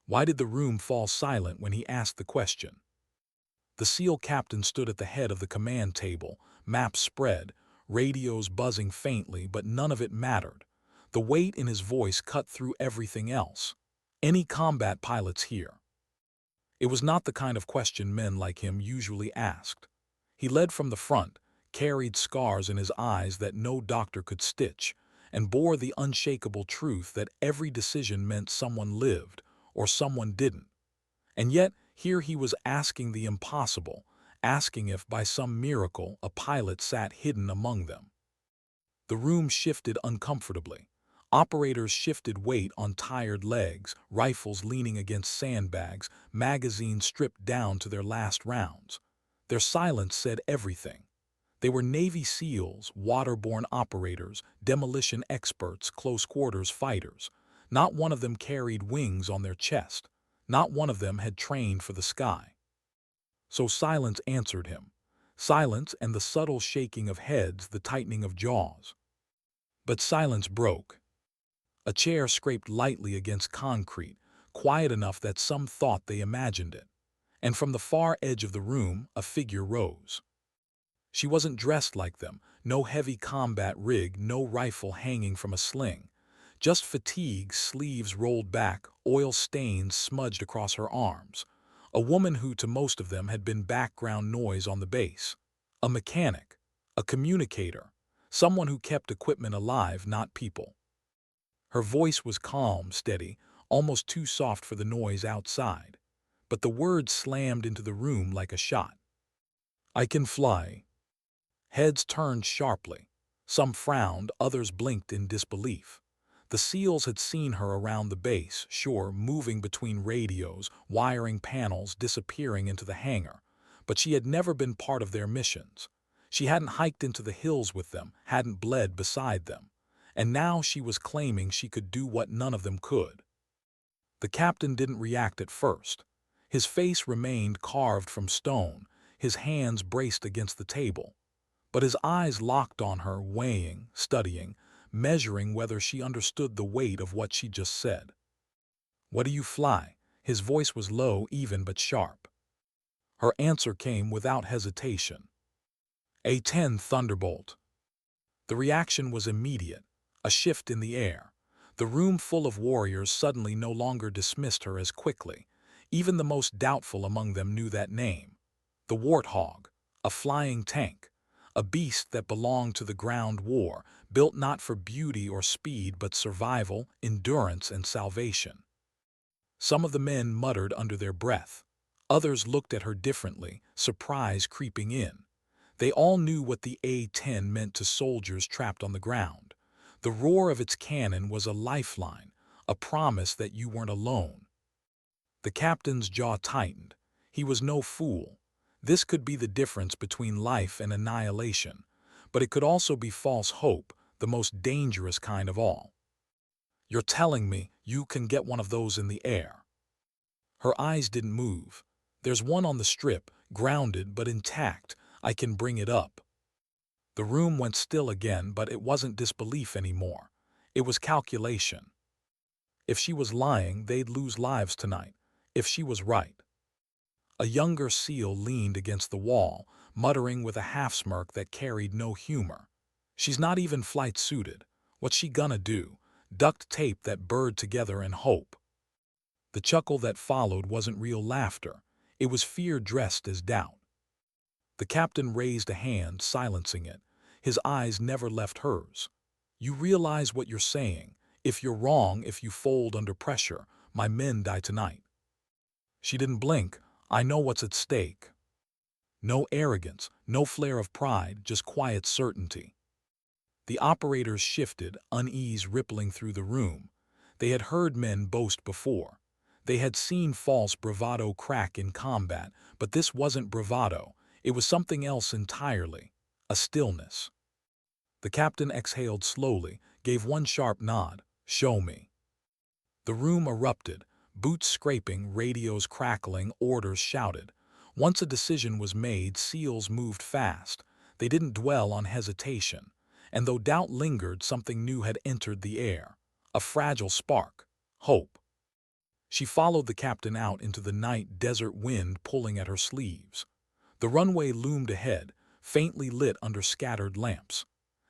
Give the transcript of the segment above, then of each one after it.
Why did the room fall silent when he asked the question? The SEAL captain stood at the head of the command table, maps spread, radios buzzing faintly, but none of it mattered. The weight in his voice cut through everything else. Any combat pilots here? It was not the kind of question men like him usually asked. He led from the front, carried scars in his eyes that no doctor could stitch, and bore the unshakable truth that every decision meant someone lived or someone didn't. And yet, here he was asking the impossible, asking if by some miracle a pilot sat hidden among them. The room shifted uncomfortably. Operators shifted weight on tired legs, rifles leaning against sandbags, magazines stripped down to their last rounds. Their silence said everything. They were Navy SEALs, waterborne operators, demolition experts, close-quarters fighters. Not one of them carried wings on their chest. Not one of them had trained for the sky. So silence answered him. Silence and the subtle shaking of heads, the tightening of jaws. But silence broke. A chair scraped lightly against concrete, quiet enough that some thought they imagined it. And from the far edge of the room, a figure rose. She wasn't dressed like them, no heavy combat rig, no rifle hanging from a sling. Just fatigue, sleeves rolled back, oil stains smudged across her arms. A woman who to most of them had been background noise on the base. A mechanic, a communicator, someone who kept equipment alive, not people. Her voice was calm, steady, almost too soft for the noise outside. But the words slammed into the room like a shot. "I can fly." Heads turned sharply. Some frowned, others blinked in disbelief. The SEALs had seen her around the base, sure, moving between radios, wiring panels, disappearing into the hangar. But she had never been part of their missions. She hadn't hiked into the hills with them, hadn't bled beside them. And now she was claiming she could do what none of them could. The captain didn't react at first. His face remained carved from stone, his hands braced against the table. But his eyes locked on her, weighing, studying, measuring whether she understood the weight of what she just said. "What do you fly?" His voice was low, even but sharp. Her answer came without hesitation. "A-10 Thunderbolt." The reaction was immediate, a shift in the air. The room full of warriors suddenly no longer dismissed her as quickly. Even the most doubtful among them knew that name. The Warthog, a flying tank, a beast that belonged to the ground war, built not for beauty or speed but survival, endurance, and salvation. Some of the men muttered under their breath. Others looked at her differently, surprise creeping in. They all knew what the A-10 meant to soldiers trapped on the ground. The roar of its cannon was a lifeline, a promise that you weren't alone. The captain's jaw tightened. He was no fool. This could be the difference between life and annihilation, but it could also be false hope, the most dangerous kind of all. "You're telling me you can get one of those in the air?" Her eyes didn't move. "There's one on the strip, grounded but intact. I can bring it up." The room went still again, but it wasn't disbelief anymore. It was calculation. If she was lying, they'd lose lives tonight. If she was right. A younger SEAL leaned against the wall, muttering with a half-smirk that carried no humor. "She's not even flight-suited. What's she gonna do? Duct tape that bird together and hope?" The chuckle that followed wasn't real laughter. It was fear dressed as doubt. The captain raised a hand, silencing it. His eyes never left hers. "You realize what you're saying. If you're wrong, if you fold under pressure, my men die tonight." She didn't blink. "I know what's at stake." No arrogance, no flare of pride, just quiet certainty. The operators shifted, unease rippling through the room. They had heard men boast before. They had seen false bravado crack in combat, but this wasn't bravado. It was something else entirely. A stillness. The captain exhaled slowly, gave one sharp nod. "Show me." The room erupted. Boots scraping, radios crackling, orders shouted. Once a decision was made, SEALs moved fast. They didn't dwell on hesitation. And though doubt lingered, something new had entered the air. A fragile spark. Hope. She followed the captain out into the night, desert wind pulling at her sleeves. The runway loomed ahead, faintly lit under scattered lamps.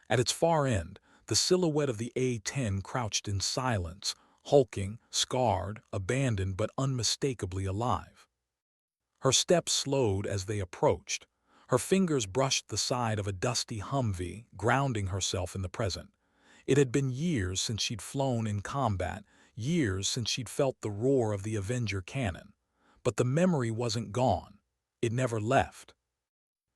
At its far end, the silhouette of the A-10 crouched in silence, hulking, scarred, abandoned but unmistakably alive. Her steps slowed as they approached. Her fingers brushed the side of a dusty Humvee, grounding herself in the present. It had been years since she'd flown in combat, years since she'd felt the roar of the Avenger cannon. But the memory wasn't gone. It never left.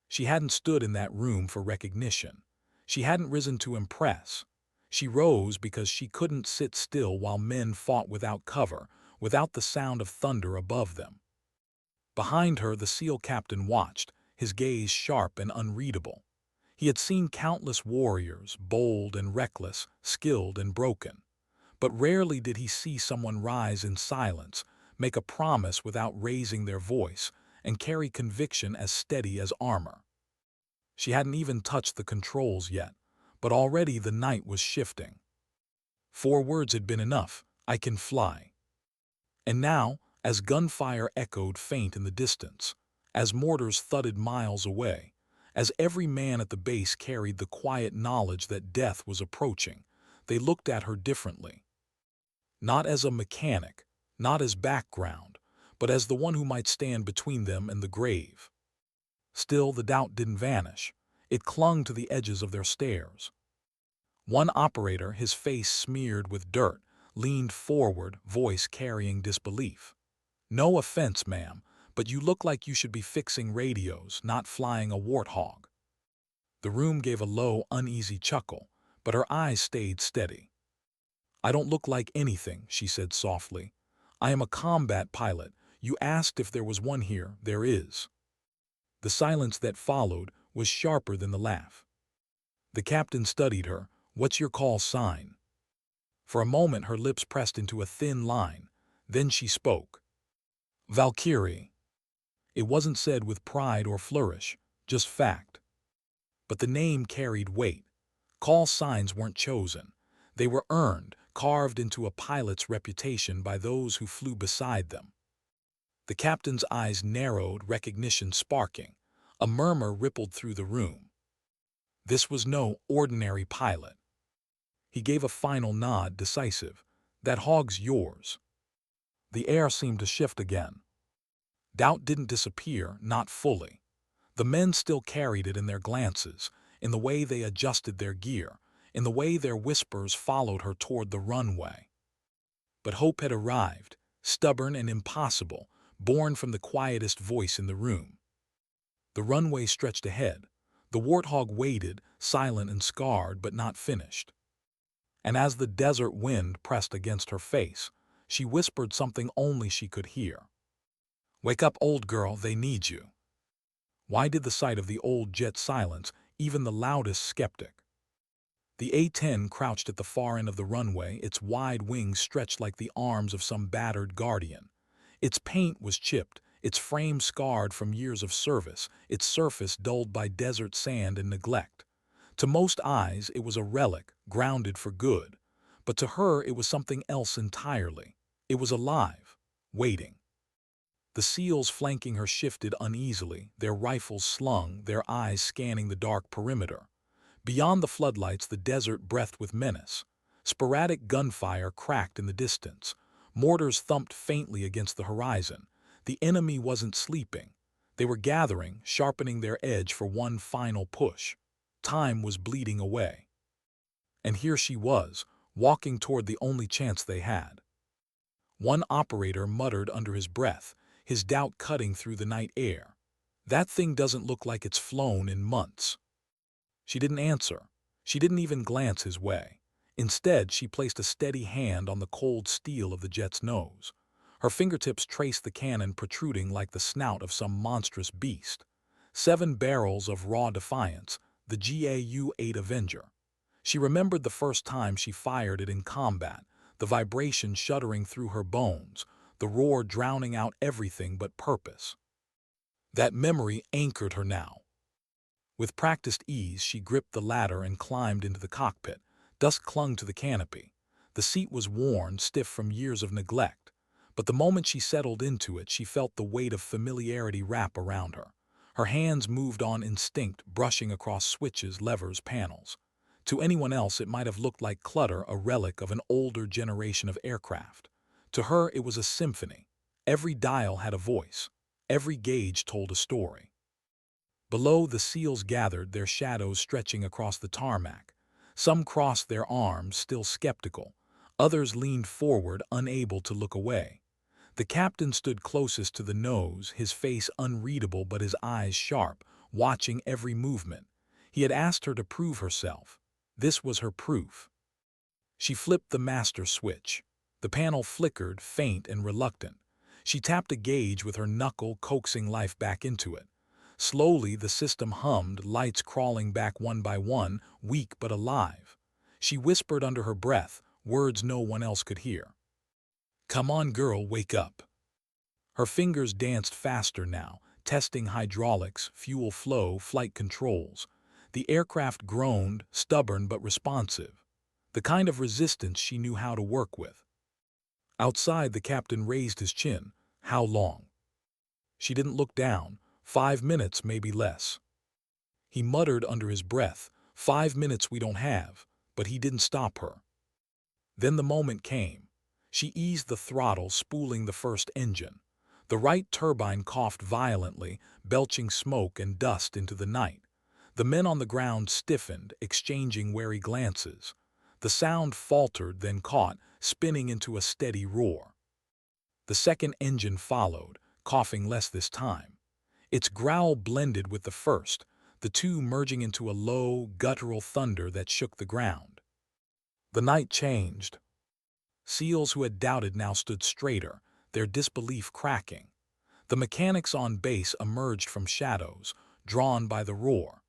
She hadn't stood in that room for recognition. She hadn't risen to impress. She rose because she couldn't sit still while men fought without cover, without the sound of thunder above them. Behind her, the SEAL captain watched, his gaze sharp and unreadable. He had seen countless warriors, bold and reckless, skilled and broken. But rarely did he see someone rise in silence, make a promise without raising their voice, and carry conviction as steady as armor. She hadn't even touched the controls yet, but already the night was shifting. 4 words had been enough: "I can fly." And now, as gunfire echoed faint in the distance, as mortars thudded miles away, as every man at the base carried the quiet knowledge that death was approaching, they looked at her differently. Not as a mechanic, not as background, but as the one who might stand between them and the grave. Still, the doubt didn't vanish. It clung to the edges of their stares. One operator, his face smeared with dirt, leaned forward, voice carrying disbelief. "No offense, ma'am, but you look like you should be fixing radios, not flying a warthog." The room gave a low, uneasy chuckle, but her eyes stayed steady. "I don't look like anything," she said softly. "I am a combat pilot. You asked if there was one here. There is." The silence that followed was sharper than the laugh. The captain studied her. "What's your call sign?" For a moment her lips pressed into a thin line. Then she spoke. "Valkyrie." It wasn't said with pride or flourish, just fact. But the name carried weight. Call signs weren't chosen. They were earned, carved into a pilot's reputation by those who flew beside them. The captain's eyes narrowed, recognition sparking. A murmur rippled through the room. This was no ordinary pilot. He gave a final nod, decisive. "That hog's yours." The air seemed to shift again. Doubt didn't disappear, not fully. The men still carried it in their glances, in the way they adjusted their gear, in the way their whispers followed her toward the runway. But hope had arrived, stubborn and impossible, born from the quietest voice in the room. The runway stretched ahead. The warthog waited, silent and scarred but not finished. And as the desert wind pressed against her face, she whispered something only she could hear. "Wake up, old girl, they need you." Why did the sight of the old jet silence even the loudest skeptic? The A-10 crouched at the far end of the runway, its wide wings stretched like the arms of some battered guardian. Its paint was chipped, its frame scarred from years of service, its surface dulled by desert sand and neglect. To most eyes, it was a relic, grounded for good. But to her, it was something else entirely. It was alive, waiting. The SEALs flanking her shifted uneasily, their rifles slung, their eyes scanning the dark perimeter. Beyond the floodlights, the desert breathed with menace. Sporadic gunfire cracked in the distance. Mortars thumped faintly against the horizon. The enemy wasn't sleeping. They were gathering, sharpening their edge for one final push. Time was bleeding away. And here she was, walking toward the only chance they had. One operator muttered under his breath, his doubt cutting through the night air. "That thing doesn't look like it's flown in months." She didn't answer. She didn't even glance his way. Instead, she placed a steady hand on the cold steel of the jet's nose. Her fingertips traced the cannon protruding like the snout of some monstrous beast. 7 barrels of raw defiance, the GAU-8 Avenger. She remembered the first time she fired it in combat, the vibration shuddering through her bones, the roar drowning out everything but purpose. That memory anchored her now. With practiced ease, she gripped the ladder and climbed into the cockpit. Dust clung to the canopy. The seat was worn, stiff from years of neglect. But the moment she settled into it, she felt the weight of familiarity wrap around her. Her hands moved on instinct, brushing across switches, levers, panels. To anyone else, it might have looked like clutter, a relic of an older generation of aircraft. To her, it was a symphony. Every dial had a voice. Every gauge told a story. Below, the SEALs gathered, their shadows stretching across the tarmac. Some crossed their arms, still skeptical. Others leaned forward, unable to look away. The captain stood closest to the nose, his face unreadable but his eyes sharp, watching every movement. He had asked her to prove herself. This was her proof. She flipped the master switch. The panel flickered, faint and reluctant. She tapped a gauge with her knuckle, coaxing life back into it. Slowly, the system hummed, lights crawling back one by one, weak but alive. She whispered under her breath, words no one else could hear. "Come on, girl, wake up." Her fingers danced faster now, testing hydraulics, fuel flow, flight controls. The aircraft groaned, stubborn but responsive. The kind of resistance she knew how to work with. Outside, the captain raised his chin. How long? She didn't look down. 5 minutes, maybe less. He muttered under his breath, 5 minutes we don't have, but he didn't stop her. Then the moment came. She eased the throttle, spooling the first engine. The right turbine coughed violently, belching smoke and dust into the night. The men on the ground stiffened, exchanging wary glances. The sound faltered, then caught, spinning into a steady roar. The second engine followed, coughing less this time. Its growl blended with the first, the two merging into a low, guttural thunder that shook the ground. The night changed. SEALs who had doubted now stood straighter, their disbelief cracking. The mechanics on base emerged from shadows, drawn by the roar.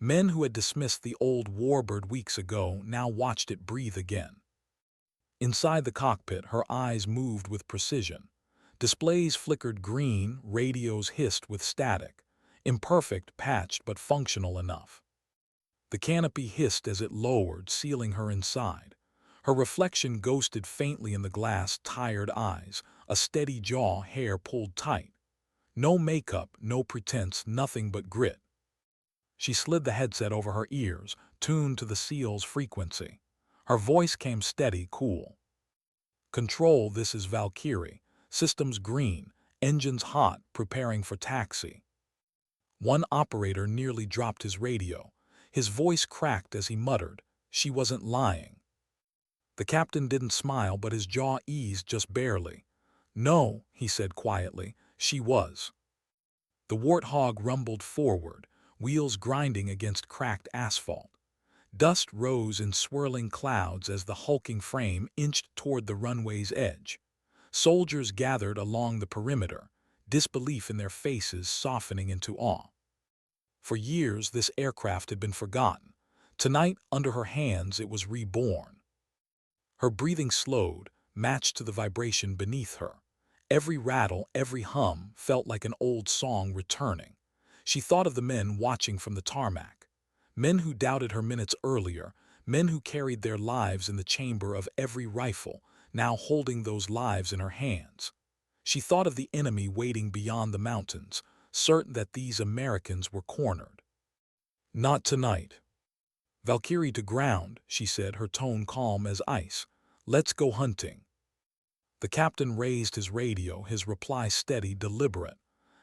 Men who had dismissed the old warbird weeks ago now watched it breathe again. Inside the cockpit, her eyes moved with precision. Displays flickered green, radios hissed with static. Imperfect, patched, but functional enough. The canopy hissed as it lowered, sealing her inside. Her reflection ghosted faintly in the glass, tired eyes, a steady jaw, hair pulled tight. No makeup, no pretense, nothing but grit. She slid the headset over her ears, tuned to the SEAL's frequency. Her voice came steady, cool. "Control, this is Valkyrie. Systems green, engines hot, preparing for taxi." One operator nearly dropped his radio. His voice cracked as he muttered, "She wasn't lying." The captain didn't smile, but his jaw eased just barely. "No," he said quietly, "she was." The warthog rumbled forward, wheels grinding against cracked asphalt. Dust rose in swirling clouds as the hulking frame inched toward the runway's edge. Soldiers gathered along the perimeter, disbelief in their faces softening into awe. For years, this aircraft had been forgotten. Tonight, under her hands, it was reborn. Her breathing slowed, matched to the vibration beneath her. Every rattle, every hum felt like an old song returning. She thought of the men watching from the tarmac. Men who doubted her minutes earlier, men who carried their lives in the chamber of every rifle, now holding those lives in her hands. She thought of the enemy waiting beyond the mountains, certain that these Americans were cornered. "Not tonight." "Valkyrie to ground," she said, her tone calm as ice. "Let's go hunting." The captain raised his radio, his reply steady, deliberate.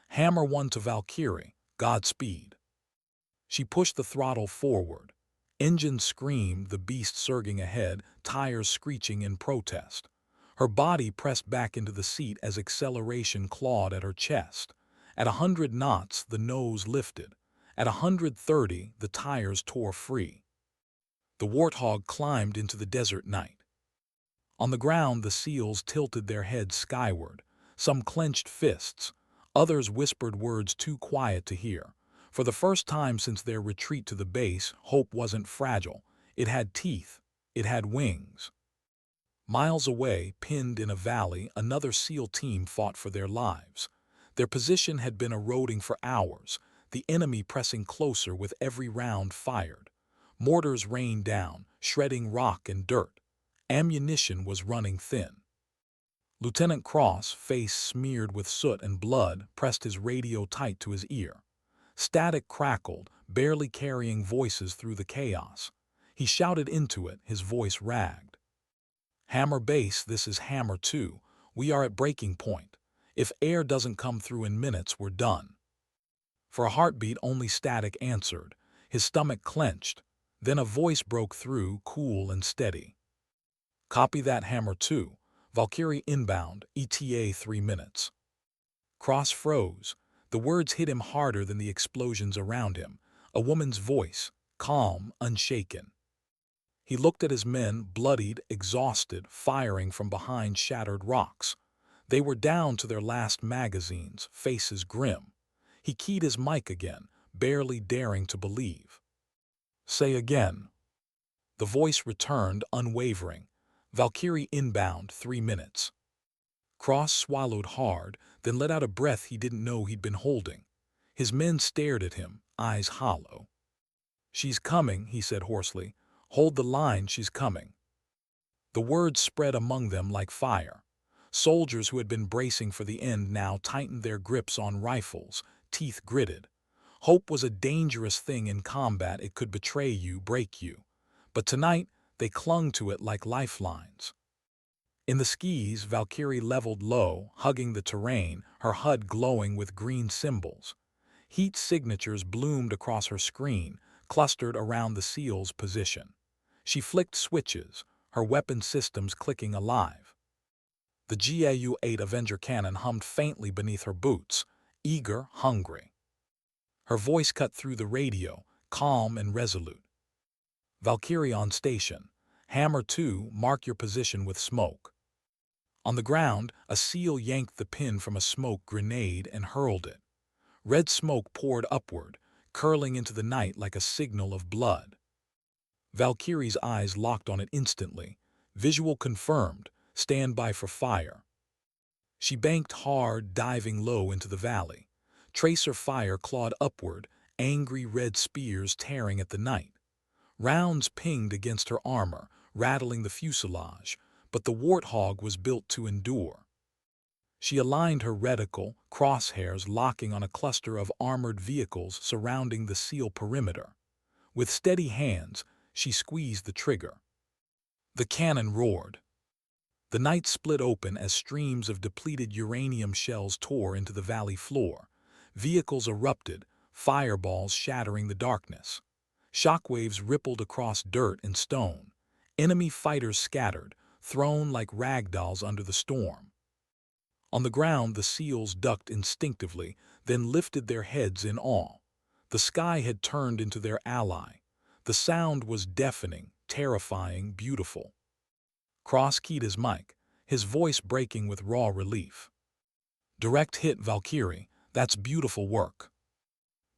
"Hammer 1 to Valkyrie. Godspeed." She pushed the throttle forward. Engines screamed, the beast surging ahead, tires screeching in protest. Her body pressed back into the seat as acceleration clawed at her chest. At 100 knots, the nose lifted. At 130, the tires tore free. The warthog climbed into the desert night. On the ground, the SEALs tilted their heads skyward. Some clenched fists. Others whispered words too quiet to hear. For the first time since their retreat to the base, hope wasn't fragile. It had teeth. It had wings. Miles away, pinned in a valley, another SEAL team fought for their lives. Their position had been eroding for hours, the enemy pressing closer with every round fired. Mortars rained down, shredding rock and dirt. Ammunition was running thin. Lieutenant Cross, face smeared with soot and blood, pressed his radio tight to his ear. Static crackled, barely carrying voices through the chaos. He shouted into it, his voice ragged. "Hammer Base, this is Hammer 2. We are at breaking point. If air doesn't come through in minutes, we're done." For a heartbeat, only Static answered. His stomach clenched. Then a voice broke through, cool and steady. "Copy that, Hammer 2. Valkyrie inbound, ETA 3 minutes." Cross froze. The words hit him harder than the explosions around him. A woman's voice, calm, unshaken. He looked at his men, bloodied, exhausted, firing from behind shattered rocks. They were down to their last magazines, faces grim. He keyed his mic again, barely daring to believe. "Say again." The voice returned, unwavering. "Valkyrie inbound, 3 minutes." Cross swallowed hard, then let out a breath he didn't know he'd been holding. His men stared at him, eyes hollow. "She's coming," he said hoarsely. "Hold the line, she's coming." The words spread among them like fire. Soldiers who had been bracing for the end now tightened their grips on rifles, teeth gritted. Hope was a dangerous thing in combat. It could betray you, break you. But tonight, they clung to it like lifelines. In the skis, Valkyrie leveled low, hugging the terrain, her HUD glowing with green symbols. Heat signatures bloomed across her screen, clustered around the SEAL's position. She flicked switches, her weapon systems clicking alive. The GAU-8 Avenger cannon hummed faintly beneath her boots, eager, hungry. Her voice cut through the radio, calm and resolute. "Valkyrie on station. Hammer 2, mark your position with smoke." On the ground, a SEAL yanked the pin from a smoke grenade and hurled it. Red smoke poured upward, curling into the night like a signal of blood. Valkyrie's eyes locked on it instantly. Visual confirmed, stand by for fire. She banked hard, diving low into the valley. Tracer fire clawed upward, angry red spears tearing at the night. Rounds pinged against her armor, rattling the fuselage, but the Warthog was built to endure. She aligned her reticle, crosshairs locking on a cluster of armored vehicles surrounding the SEAL perimeter. With steady hands, she squeezed the trigger. The cannon roared. The night split open as streams of depleted uranium shells tore into the valley floor. Vehicles erupted, fireballs shattering the darkness. Shockwaves rippled across dirt and stone. Enemy fighters scattered, thrown like ragdolls under the storm. On the ground, the SEALs ducked instinctively, then lifted their heads in awe. The sky had turned into their ally. The sound was deafening, terrifying, beautiful. Cross keyed his mic, his voice breaking with raw relief. "Direct hit, Valkyrie. That's beautiful work."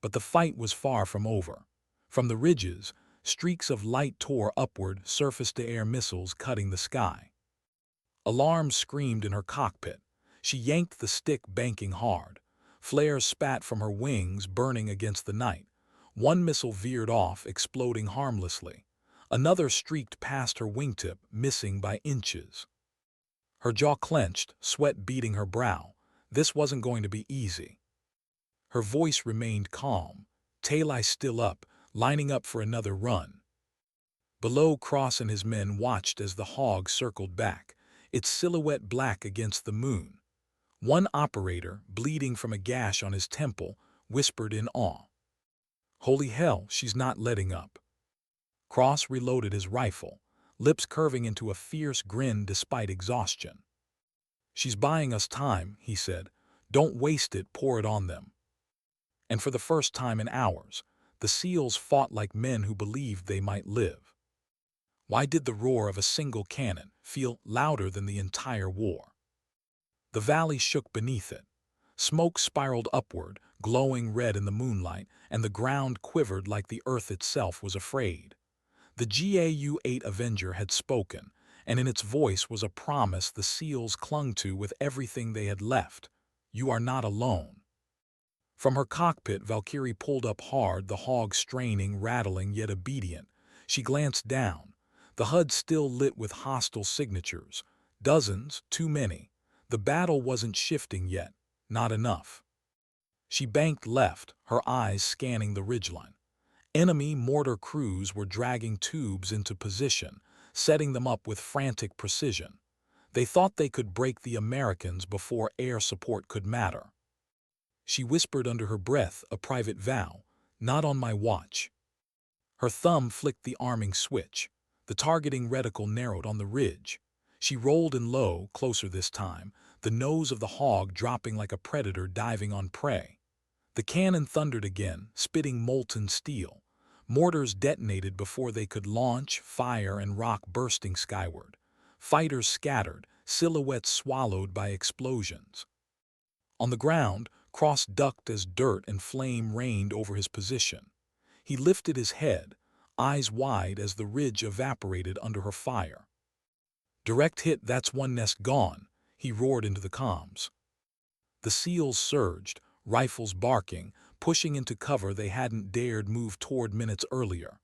But the fight was far from over. From the ridges, streaks of light tore upward, surface-to-air missiles cutting the sky. Alarms screamed in her cockpit. She yanked the stick, banking hard. Flares spat from her wings, burning against the night. One missile veered off, exploding harmlessly. Another streaked past her wingtip, missing by inches. Her jaw clenched, sweat beading her brow. This wasn't going to be easy. Her voice remained calm, tail still up, lining up for another run. Below, Cross and his men watched as the Hog circled back, its silhouette black against the moon. One operator, bleeding from a gash on his temple, whispered in awe, "Holy hell, she's not letting up." Cross reloaded his rifle, lips curving into a fierce grin despite exhaustion. "She's buying us time," he said. "Don't waste it, pour it on them." And for the first time in hours, the SEALs fought like men who believed they might live. Why did the roar of a single cannon feel louder than the entire war? The valley shook beneath it. Smoke spiraled upward, glowing red in the moonlight, and the ground quivered like the earth itself was afraid. The GAU-8 Avenger had spoken, and in its voice was a promise the SEALs clung to with everything they had left. "You are not alone." From her cockpit, Valkyrie pulled up hard, the Hog straining, rattling, yet obedient. She glanced down. The HUD still lit with hostile signatures. Dozens, too many. The battle wasn't shifting yet, not enough. She banked left, her eyes scanning the ridgeline. Enemy mortar crews were dragging tubes into position, setting them up with frantic precision. They thought they could break the Americans before air support could matter. She whispered under her breath a private vow, "Not on my watch." Her thumb flicked the arming switch. The targeting reticle narrowed on the ridge. She rolled in low, closer this time, the nose of the hog dropping like a predator diving on prey. The cannon thundered again, spitting molten steel. Mortars detonated before they could launch, fire, and rock bursting skyward. Fighters scattered, silhouettes swallowed by explosions. On the ground, Cross ducked as dirt and flame rained over his position. He lifted his head, eyes wide as the ridge evaporated under her fire. "Direct hit, that's one nest gone," he roared into the comms. The SEALs surged, rifles barking, pushing into cover they hadn't dared move toward minutes earlier.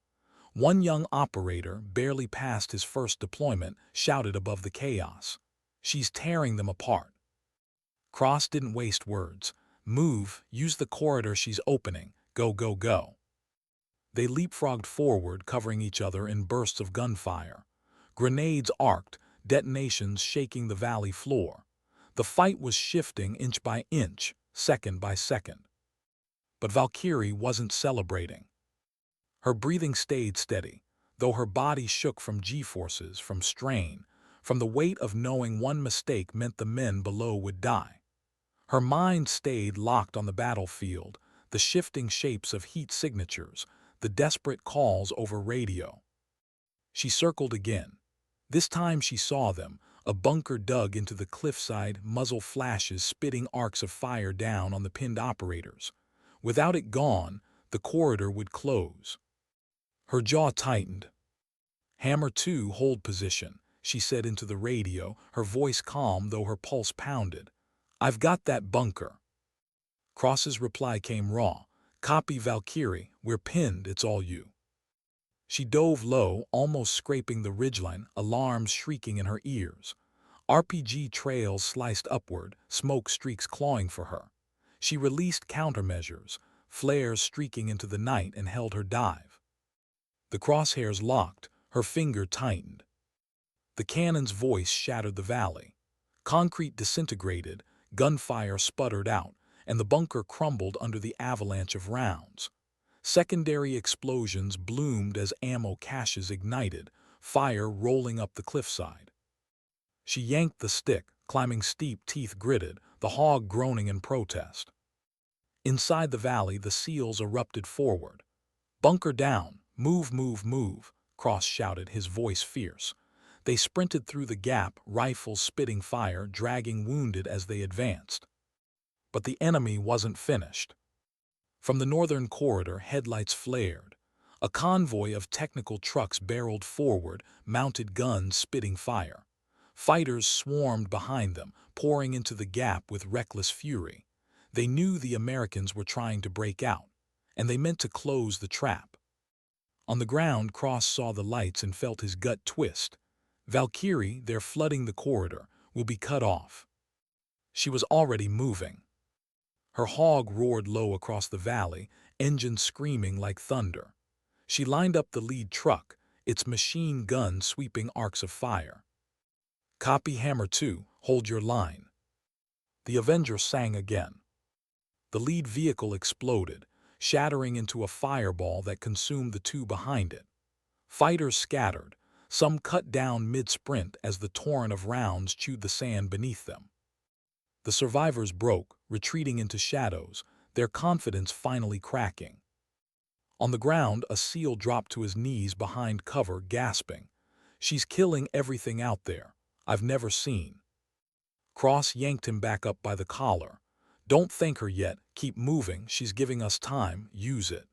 One young operator, barely past his first deployment, shouted above the chaos, "She's tearing them apart." Cross didn't waste words. "Move, use the corridor she's opening, go, go, go." They leapfrogged forward, covering each other in bursts of gunfire. Grenades arced, detonations shaking the valley floor. The fight was shifting inch by inch, second by second. But Valkyrie wasn't celebrating. Her breathing stayed steady, though her body shook from G-forces, from strain, from the weight of knowing one mistake meant the men below would die. Her mind stayed locked on the battlefield, the shifting shapes of heat signatures, the desperate calls over radio. She circled again. This time she saw them, a bunker dug into the cliffside, muzzle flashes spitting arcs of fire down on the pinned operators. Without it gone, the corridor would close. Her jaw tightened. "Hammer 2, hold position," she said into the radio, her voice calm though her pulse pounded. "I've got that bunker." Cross's reply came raw. "Copy, Valkyrie, we're pinned, it's all you." She dove low, almost scraping the ridgeline, alarms shrieking in her ears. RPG trails sliced upward, smoke streaks clawing for her. She released countermeasures, flares streaking into the night, and held her dive. The crosshairs locked, her finger tightened. The cannon's voice shattered the valley. Concrete disintegrated, gunfire sputtered out, and the bunker crumbled under the avalanche of rounds. Secondary explosions bloomed as ammo caches ignited, fire rolling up the cliffside. She yanked the stick, climbing steep, teeth gritted, the hog groaning in protest. Inside the valley, the SEALs erupted forward. "Bunker down! Move, move, move!" Cross shouted, his voice fierce. They sprinted through the gap, rifles spitting fire, dragging wounded as they advanced. But the enemy wasn't finished. From the northern corridor, headlights flared. A convoy of technical trucks barreled forward, mounted guns spitting fire. Fighters swarmed behind them, pouring into the gap with reckless fury. They knew the Americans were trying to break out, and they meant to close the trap. On the ground, Cross saw the lights and felt his gut twist. "Valkyrie, they're flooding the corridor. We'll be cut off." She was already moving. Her hog roared low across the valley, engines screaming like thunder. She lined up the lead truck, its machine gun sweeping arcs of fire. "Copy, Hammer 2, hold your line." The Avenger sang again. The lead vehicle exploded, shattering into a fireball that consumed the two behind it. Fighters scattered, some cut down mid-sprint as the torrent of rounds chewed the sand beneath them. The survivors broke, retreating into shadows, their confidence finally cracking. On the ground, a SEAL dropped to his knees behind cover, gasping. "She's killing everything out there. I've never seen." Cross yanked him back up by the collar. "Don't thank her yet. Keep moving. She's giving us time. Use it."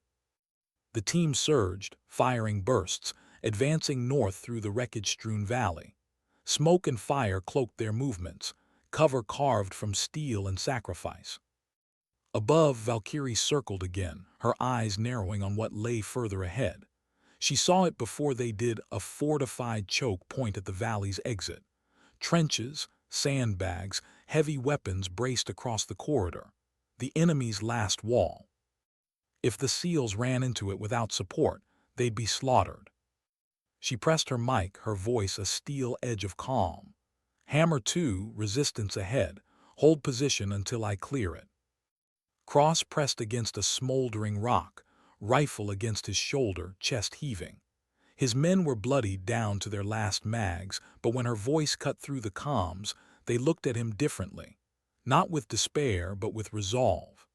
The team surged, firing bursts, advancing north through the wreckage-strewn valley. Smoke and fire cloaked their movements, cover carved from steel and sacrifice. Above, Valkyrie circled again, her eyes narrowing on what lay further ahead. She saw it before they did, a fortified choke point at the valley's exit. Trenches, sandbags, heavy weapons braced across the corridor, the enemy's last wall. If the SEALs ran into it without support, they'd be slaughtered. She pressed her mic, her voice a steel edge of calm. Hammer 2, resistance ahead. Hold position until I clear it. Cross pressed against a smoldering rock, rifle against his shoulder, chest heaving. His men were bloodied down to their last mags, but when her voice cut through the comms, they looked at him differently. Not with despair, but with resolve.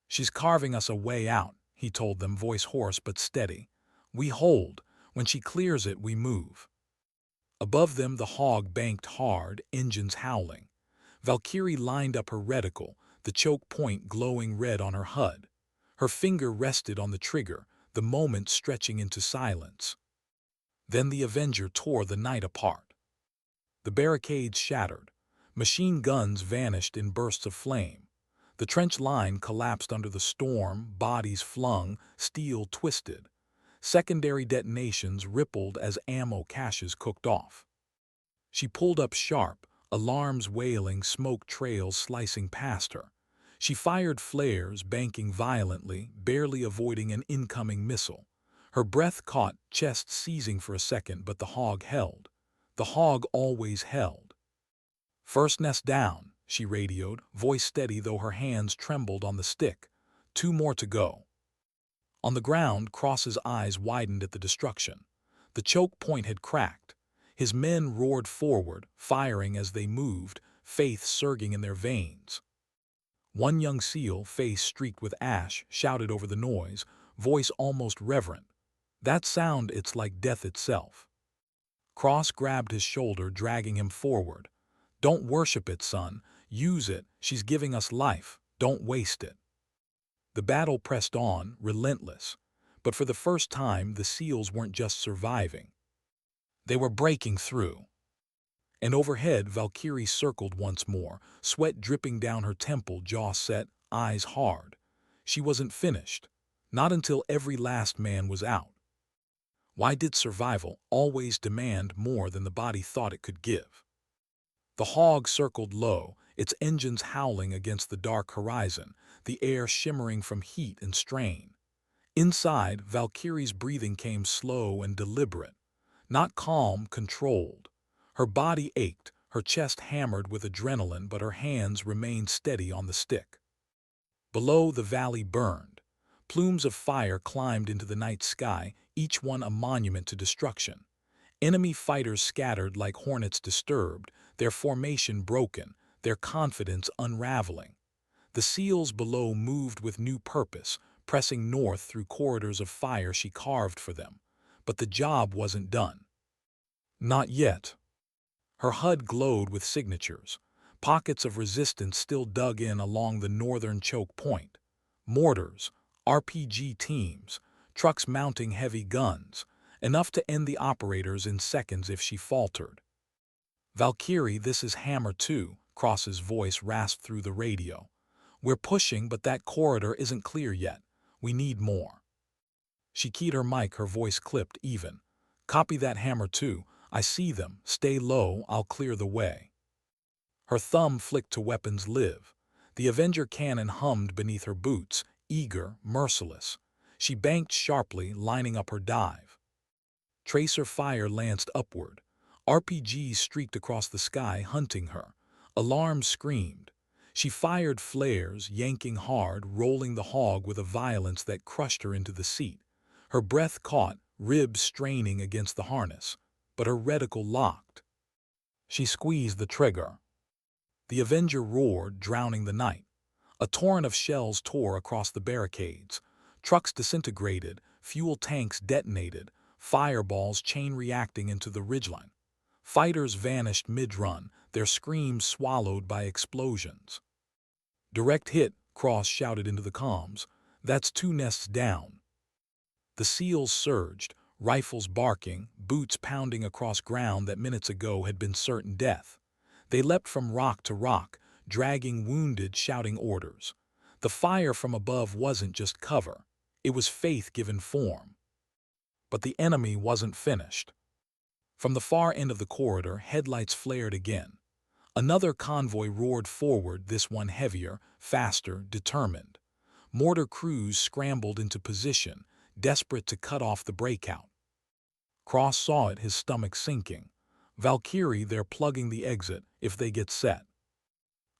"She's carving us a way out," he told them, voice hoarse but steady. "We hold. When she clears it, we move." Above them the Hog banked hard, engines howling. Valkyrie lined up her reticle, the choke point glowing red on her HUD. Her finger rested on the trigger, the moment stretching into silence. Then the Avenger tore the night apart. The barricades shattered. Machine guns vanished in bursts of flame. The trench line collapsed under the storm, bodies flung, steel twisted. Secondary detonations rippled as ammo caches cooked off. She pulled up sharp, alarms wailing, smoke trails slicing past her. She fired flares, banking violently, barely avoiding an incoming missile. Her breath caught, chest seizing for a second, but the Hog held. The Hog always held. "First nest down," she radioed, voice steady though her hands trembled on the stick. "2 more to go." On the ground, Cross's eyes widened at the destruction. The choke point had cracked. His men roared forward, firing as they moved, faith surging in their veins. One young SEAL, face streaked with ash, shouted over the noise, voice almost reverent. "That sound, it's like death itself." Cross grabbed his shoulder, dragging him forward. "Don't worship it, son. Use it. She's giving us life. Don't waste it." The battle pressed on, relentless. But for the first time, the SEALs weren't just surviving. They were breaking through. And overhead, Valkyrie circled once more, sweat dripping down her temple, jaw set, eyes hard. She wasn't finished. Not until every last man was out. Why did survival always demand more than the body thought it could give? The Hog circled low, its engines howling against the dark horizon, the air shimmering from heat and strain. Inside, Valkyrie's breathing came slow and deliberate. Not calm, controlled. Her body ached, her chest hammered with adrenaline, but her hands remained steady on the stick. Below, the valley burned. Plumes of fire climbed into the night sky, each one a monument to destruction. Enemy fighters scattered like hornets disturbed, their formation broken, their confidence unraveling. The SEALs below moved with new purpose, pressing north through corridors of fire she carved for them. But the job wasn't done. Not yet. Her HUD glowed with signatures. Pockets of resistance still dug in along the northern choke point. Mortars, RPG teams, trucks mounting heavy guns, enough to end the operators in seconds if she faltered. "Valkyrie, this is Hammer 2, Cross's voice rasped through the radio. "We're pushing, but that corridor isn't clear yet. We need more." She keyed her mic, her voice clipped even. "Copy that, Hammer 2. I see them. Stay low, I'll clear the way." Her thumb flicked to weapons live. The Avenger cannon hummed beneath her boots, eager, merciless. She banked sharply, lining up her dive. Tracer fire lanced upward. RPGs streaked across the sky, hunting her. Alarms screamed. She fired flares, yanking hard, rolling the Hog with a violence that crushed her into the seat. Her breath caught, ribs straining against the harness, but her reticle locked. She squeezed the trigger. The Avenger roared, drowning the night. A torrent of shells tore across the barricades. Trucks disintegrated, fuel tanks detonated, fireballs chain-reacting into the ridgeline. Fighters vanished mid-run, their screams swallowed by explosions. "Direct hit," Cross shouted into the comms. "That's 2 nests down." The SEALs surged, rifles barking, boots pounding across ground that minutes ago had been certain death. They leapt from rock to rock, dragging wounded, shouting orders. The fire from above wasn't just cover. It was faith given form. But the enemy wasn't finished. From the far end of the corridor, headlights flared again. Another convoy roared forward, this one heavier, faster, determined. Mortar crews scrambled into position, desperate to cut off the breakout. Cross saw it, his stomach sinking. Valkyrie, they're plugging the exit if they get set.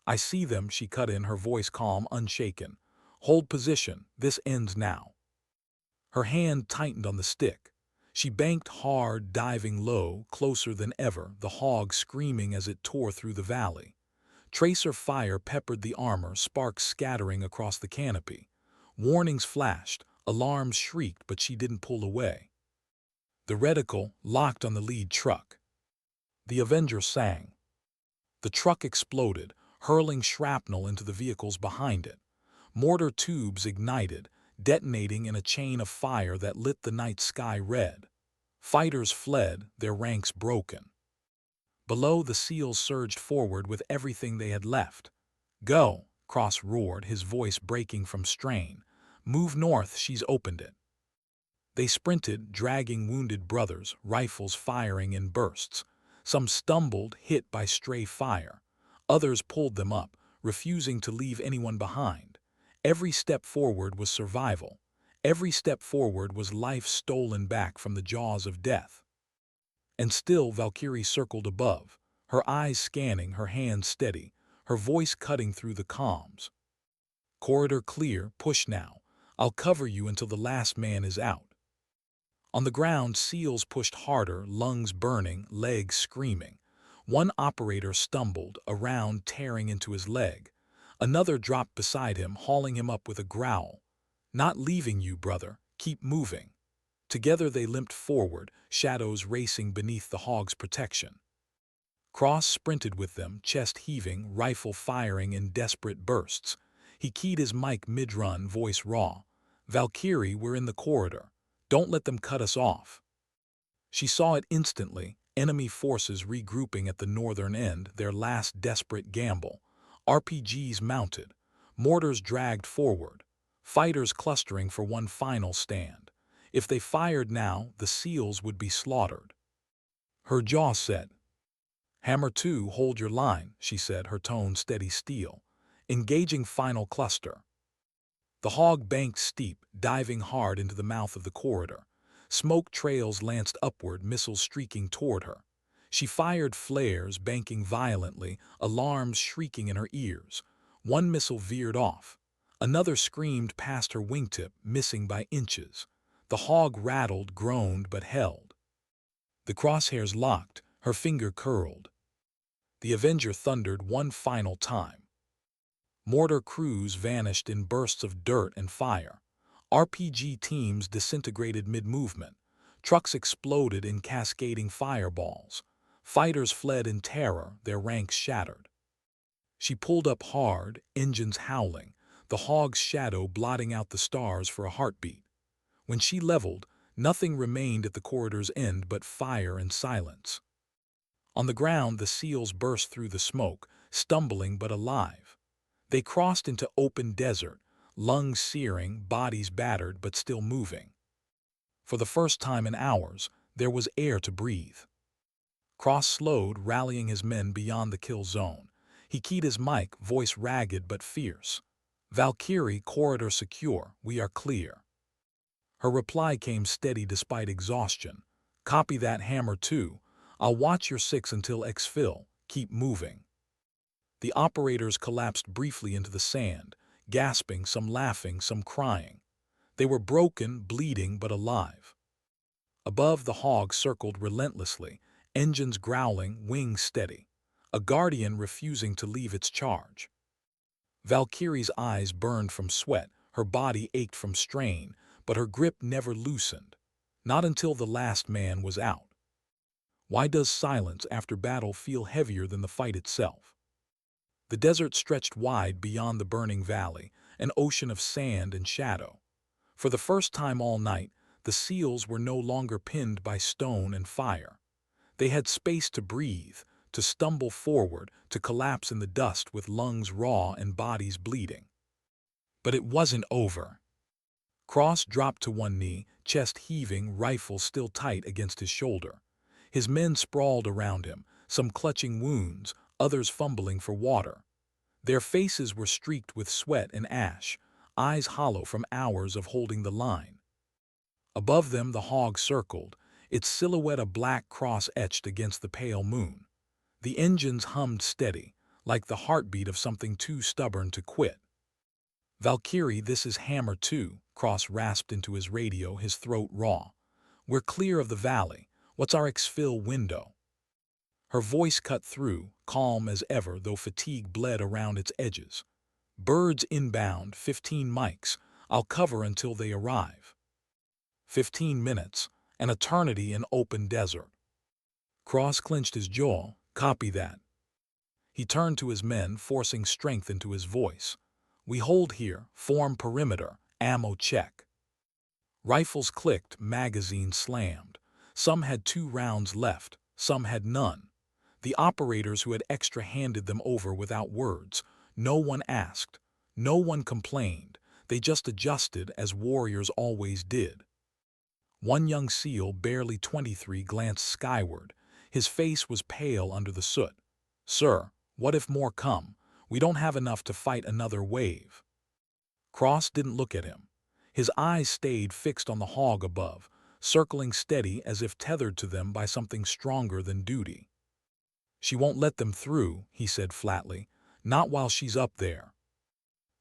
I see them, she cut in, her voice calm, unshaken. Hold position, this ends now. Her hand tightened on the stick. She banked hard, diving low, closer than ever, the hog screaming as it tore through the valley. Tracer fire peppered the armor, sparks scattering across the canopy. Warnings flashed, alarms shrieked, but she didn't pull away. The reticle locked on the lead truck. The Avenger sang. The truck exploded, hurling shrapnel into the vehicles behind it. Mortar tubes ignited, detonating in a chain of fire that lit the night sky red. Fighters fled, their ranks broken. Below, the SEALs surged forward with everything they had left. Go, Cross roared, his voice breaking from strain. Move north, she's opened it. They sprinted, dragging wounded brothers, rifles firing in bursts. Some stumbled, hit by stray fire. Others pulled them up, refusing to leave anyone behind. Every step forward was survival. Every step forward was life stolen back from the jaws of death. And still Valkyrie circled above, her eyes scanning, her hands steady, her voice cutting through the comms. Corridor clear, push now. I'll cover you until the last man is out. On the ground, SEALs pushed harder, lungs burning, legs screaming. One operator stumbled, a round tearing into his leg. Another dropped beside him, hauling him up with a growl. Not leaving you, brother. Keep moving. Together they limped forward, shadows racing beneath the hog's protection. Cross sprinted with them, chest heaving, rifle firing in desperate bursts. He keyed his mic mid-run, voice raw. Valkyrie, we're in the corridor. Don't let them cut us off. She saw it instantly, enemy forces regrouping at the northern end, their last desperate gamble. RPGs mounted, mortars dragged forward, fighters clustering for one final stand. If they fired now, the SEALs would be slaughtered. Her jaw set. Hammer 2, hold your line, she said, her tone steady steel. Engaging final cluster. The hog banked steep, diving hard into the mouth of the corridor. Smoke trails lanced upward, missiles streaking toward her. She fired flares, banking violently, alarms shrieking in her ears. One missile veered off. Another screamed past her wingtip, missing by inches. The hog rattled, groaned, but held. The crosshairs locked, her finger curled. The Avenger thundered one final time. Mortar crews vanished in bursts of dirt and fire. RPG teams disintegrated mid-movement. Trucks exploded in cascading fireballs. Fighters fled in terror, their ranks shattered. She pulled up hard, engines howling, the hog's shadow blotting out the stars for a heartbeat. When she leveled, nothing remained at the corridor's end but fire and silence. On the ground, the SEALs burst through the smoke, stumbling but alive. They crossed into open desert, lungs searing, bodies battered but still moving. For the first time in hours, there was air to breathe. Cross slowed, rallying his men beyond the kill zone. He keyed his mic, voice ragged but fierce. Valkyrie, corridor secure, we are clear. Her reply came steady despite exhaustion. Copy that, Hammer 2. I'll watch your 6 until exfil. Keep moving. The operators collapsed briefly into the sand, gasping, some laughing, some crying. They were broken, bleeding, but alive. Above, the hog circled relentlessly, engines growling, wings steady. A guardian refusing to leave its charge. Valkyrie's eyes burned from sweat, her body ached from strain, but her grip never loosened. Not until the last man was out. Why does silence after battle feel heavier than the fight itself? The desert stretched wide beyond the burning valley, an ocean of sand and shadow. For the first time all night, the SEALs were no longer pinned by stone and fire. They had space to breathe, to stumble forward, to collapse in the dust with lungs raw and bodies bleeding. But it wasn't over. Cross dropped to one knee, chest heaving, rifle still tight against his shoulder. His men sprawled around him, some clutching wounds, others fumbling for water. Their faces were streaked with sweat and ash, eyes hollow from hours of holding the line. Above them the hog circled, its silhouette a black cross etched against the pale moon. The engines hummed steady, like the heartbeat of something too stubborn to quit. "Valkyrie, this is Hammer 2, Cross rasped into his radio, his throat raw. "We're clear of the valley. What's our exfil window?" Her voice cut through, calm as ever, though fatigue bled around its edges. "Birds inbound, 15 mics. I'll cover until they arrive." 15 minutes, an eternity in open desert. Cross clenched his jaw. "Copy that." He turned to his men, forcing strength into his voice. "We hold here, form perimeter, ammo check." Rifles clicked, magazines slammed. Some had 2 rounds left, some had none. The operators who had extra handed them over without words. No one asked. No one complained. They just adjusted as warriors always did. One young SEAL, barely 23, glanced skyward. His face was pale under the soot. "Sir, what if more come? We don't have enough to fight another wave." Cross didn't look at him. His eyes stayed fixed on the hog above, circling steady as if tethered to them by something stronger than duty. "She won't let them through," he said flatly. "Not while she's up there."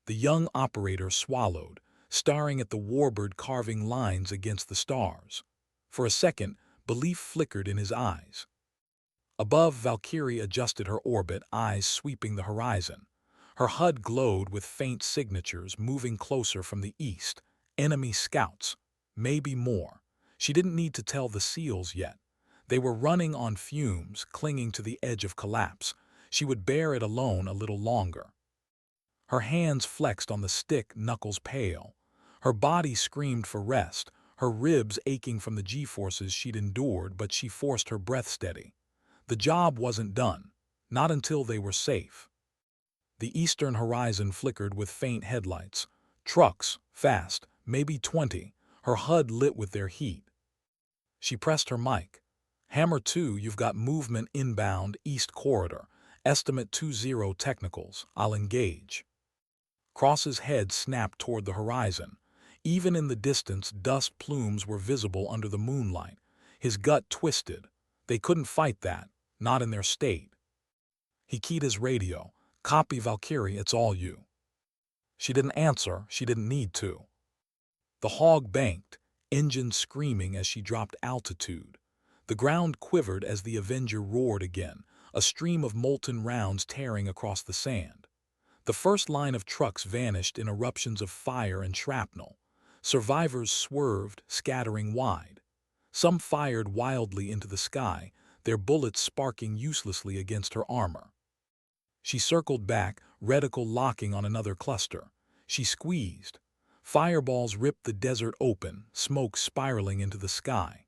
The young operator swallowed, staring at the warbird carving lines against the stars. For a second, belief flickered in his eyes. Above, Valkyrie adjusted her orbit, eyes sweeping the horizon. Her HUD glowed with faint signatures moving closer from the east. Enemy scouts. Maybe more. She didn't need to tell the SEALs yet. They were running on fumes, clinging to the edge of collapse. She would bear it alone a little longer. Her hands flexed on the stick, knuckles pale. Her body screamed for rest, her ribs aching from the G-forces she'd endured, but she forced her breath steady. The job wasn't done. Not until they were safe. The eastern horizon flickered with faint headlights. Trucks, fast, maybe 20, her HUD lit with their heat. She pressed her mic. "Hammer 2, you've got movement inbound, east corridor. Estimate 20 technicals. I'll engage." Cross's head snapped toward the horizon. Even in the distance, dust plumes were visible under the moonlight. His gut twisted. They couldn't fight that, not in their state. He keyed his radio. "Copy, Valkyrie, it's all you." She didn't answer, she didn't need to. The hog banked, engines screaming as she dropped altitude. The ground quivered as the Avenger roared again, a stream of molten rounds tearing across the sand. The first line of trucks vanished in eruptions of fire and shrapnel. Survivors swerved, scattering wide. Some fired wildly into the sky, their bullets sparking uselessly against her armor. She circled back, reticle locking on another cluster. She squeezed. Fireballs ripped the desert open, smoke spiraling into the sky.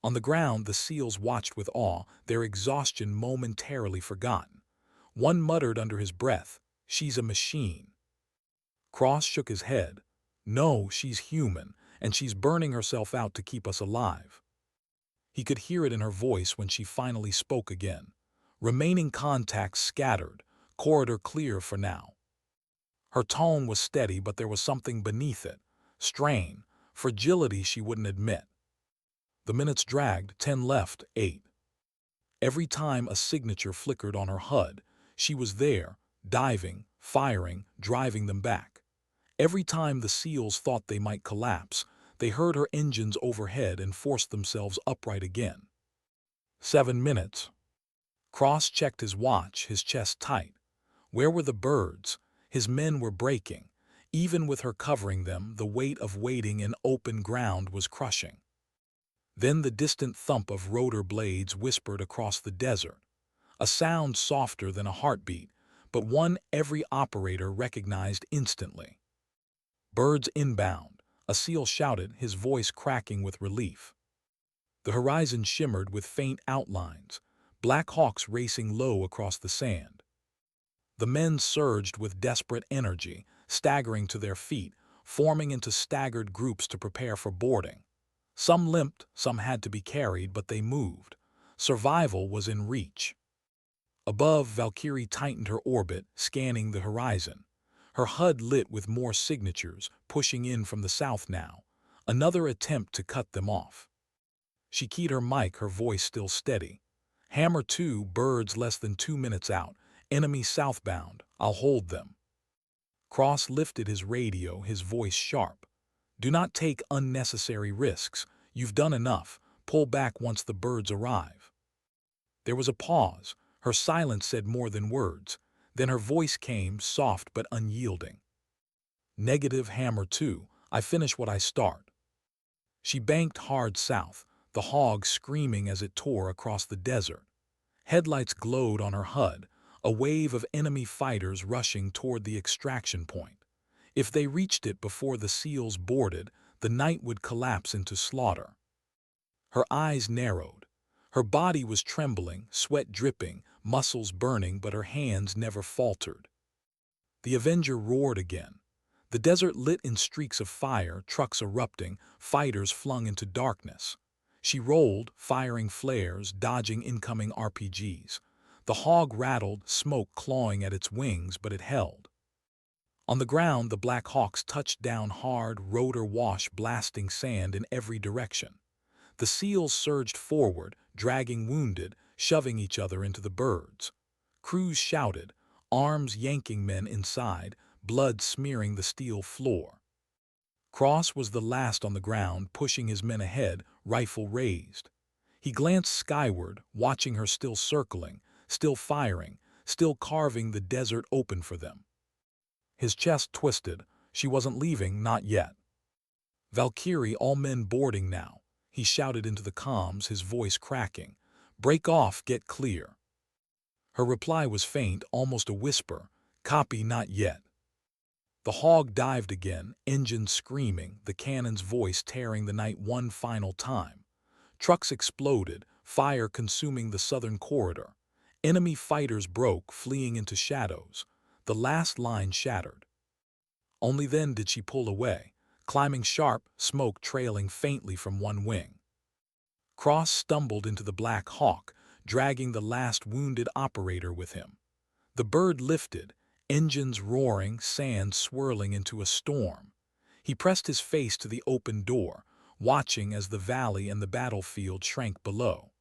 On the ground, the SEALs watched with awe, their exhaustion momentarily forgotten. One muttered under his breath, "She's a machine." Cross shook his head. "No, she's human, and she's burning herself out to keep us alive." He could hear it in her voice when she finally spoke again. "Remaining contacts scattered, corridor clear for now." Her tone was steady, but there was something beneath it. Strain, fragility she wouldn't admit. The minutes dragged, 10 left, 8. Every time a signature flickered on her HUD, she was there, diving, firing, driving them back. Every time the SEALs thought they might collapse, they heard her engines overhead and forced themselves upright again. 7 minutes. Cross checked his watch, his chest tight. Where were the birds? His men were breaking. Even with her covering them, the weight of waiting in open ground was crushing. Then the distant thump of rotor blades whispered across the desert. A sound softer than a heartbeat, but one every operator recognized instantly. "Birds inbound," a SEAL shouted, his voice cracking with relief. The horizon shimmered with faint outlines, black hawks racing low across the sand. The men surged with desperate energy, staggering to their feet, forming into staggered groups to prepare for boarding. Some limped, some had to be carried, but they moved. Survival was in reach. Above, Valkyrie tightened her orbit, scanning the horizon. Her HUD lit with more signatures, pushing in from the south now. Another attempt to cut them off. She keyed her mic, her voice still steady. Hammer 2, birds less than 2 minutes out. Enemy southbound. I'll hold them. Cross lifted his radio, his voice sharp. Do not take unnecessary risks. You've done enough. Pull back once the birds arrive. There was a pause. Her silence said more than words. Then her voice came, soft but unyielding. Negative, Hammer 2. I finish what I start. She banked hard south, the hog screaming as it tore across the desert. Headlights glowed on her HUD, a wave of enemy fighters rushing toward the extraction point. If they reached it before the SEALs boarded, the night would collapse into slaughter. Her eyes narrowed. Her body was trembling, sweat dripping, muscles burning, but her hands never faltered. The Avenger roared again. The desert lit in streaks of fire, trucks erupting, fighters flung into darkness. She rolled, firing flares, dodging incoming RPGs. The hog rattled, smoke clawing at its wings, but it held. On the ground, the Black Hawks touched down hard, rotor wash blasting sand in every direction. The SEALs surged forward, dragging wounded, shoving each other into the birds. Crews shouted, arms yanking men inside, blood smearing the steel floor. Cross was the last on the ground, pushing his men ahead, rifle raised. He glanced skyward, watching her still circling, still firing, still carving the desert open for them. His chest twisted. She wasn't leaving, not yet. Valkyrie, all men boarding now. He shouted into the comms, his voice cracking. Break off, get clear. Her reply was faint, almost a whisper. Copy, not yet. The hog dived again, engines screaming, the cannon's voice tearing the night one final time. Trucks exploded, fire consuming the southern corridor. Enemy fighters broke, fleeing into shadows. The last line shattered. Only then did she pull away, climbing sharp, smoke trailing faintly from one wing. Cross stumbled into the Black Hawk, dragging the last wounded operator with him. The bird lifted, engines roaring, sand swirling into a storm. He pressed his face to the open door, watching as the valley and the battlefield shrank below.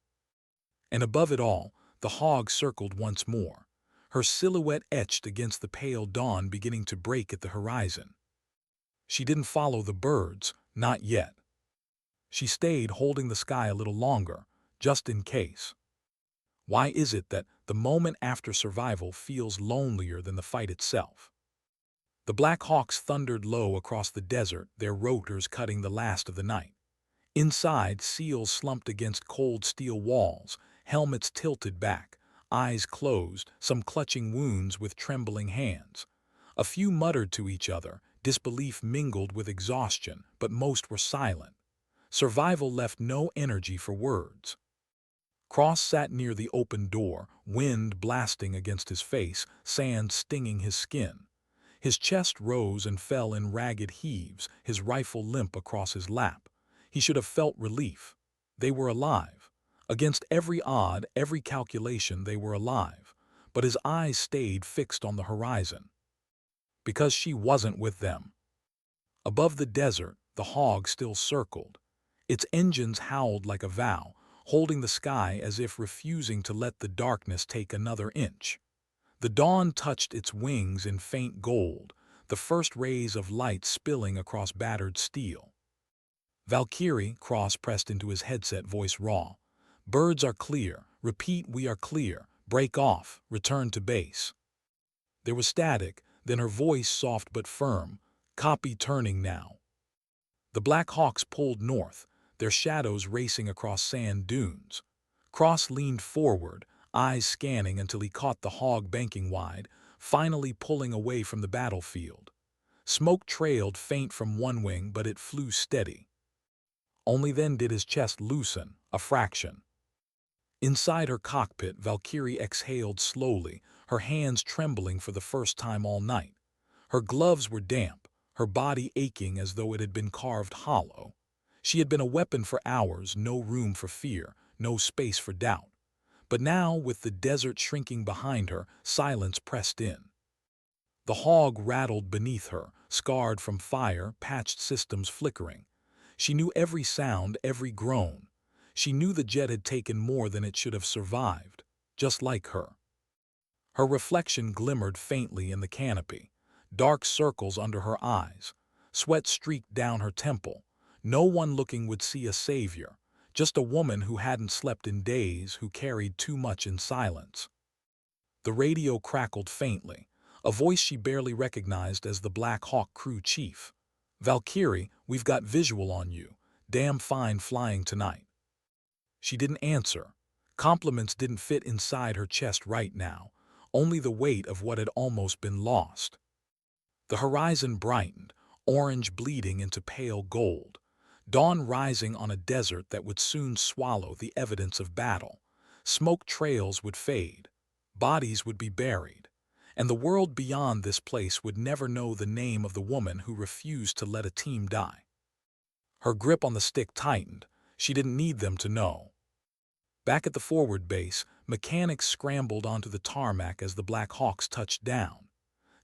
And above it all, the hog circled once more, her silhouette etched against the pale dawn beginning to break at the horizon. She didn't follow the birds, not yet. She stayed holding the sky a little longer, just in case. Why is it that the moment after survival feels lonelier than the fight itself? The Black Hawks thundered low across the desert, their rotors cutting the last of the night. Inside, SEALs slumped against cold steel walls, helmets tilted back, eyes closed, some clutching wounds with trembling hands. A few muttered to each other, disbelief mingled with exhaustion, but most were silent. Survival left no energy for words. Cross sat near the open door, wind blasting against his face, sand stinging his skin. His chest rose and fell in ragged heaves, his rifle limp across his lap. He should have felt relief. They were alive. Against every odd, every calculation, they were alive. But his eyes stayed fixed on the horizon. Because she wasn't with them. Above the desert, the hog still circled. Its engines howled like a vow, holding the sky as if refusing to let the darkness take another inch. The dawn touched its wings in faint gold, the first rays of light spilling across battered steel. Valkyrie, Cross pressed into his headset, voice raw. Birds are clear. Repeat, we are clear. Break off. Return to base. There was static, then her voice soft but firm. Copy, turning now. The Black Hawks pulled north, their shadows racing across sand dunes. Cross leaned forward, eyes scanning until he caught the hog banking wide, finally pulling away from the battlefield. Smoke trailed faint from one wing, but it flew steady. Only then did his chest loosen, a fraction. Inside her cockpit, Valkyrie exhaled slowly, her hands trembling for the first time all night. Her gloves were damp, her body aching as though it had been carved hollow. She had been a weapon for hours, no room for fear, no space for doubt. But now, with the desert shrinking behind her, silence pressed in. The hog rattled beneath her, scarred from fire, patched systems flickering. She knew every sound, every groan. She knew the jet had taken more than it should have survived, just like her. Her reflection glimmered faintly in the canopy, dark circles under her eyes. Sweat streaked down her temple. No one looking would see a savior, just a woman who hadn't slept in days, who carried too much in silence. The radio crackled faintly, a voice she barely recognized as the Black Hawk crew chief. "Valkyrie, we've got visual on you. Damn fine flying tonight." She didn't answer. Compliments didn't fit inside her chest right now, only the weight of what had almost been lost. The horizon brightened, orange bleeding into pale gold. Dawn rising on a desert that would soon swallow the evidence of battle. Smoke trails would fade. Bodies would be buried. And the world beyond this place would never know the name of the woman who refused to let a team die. Her grip on the stick tightened. She didn't need them to know. Back at the forward base, mechanics scrambled onto the tarmac as the Black Hawks touched down.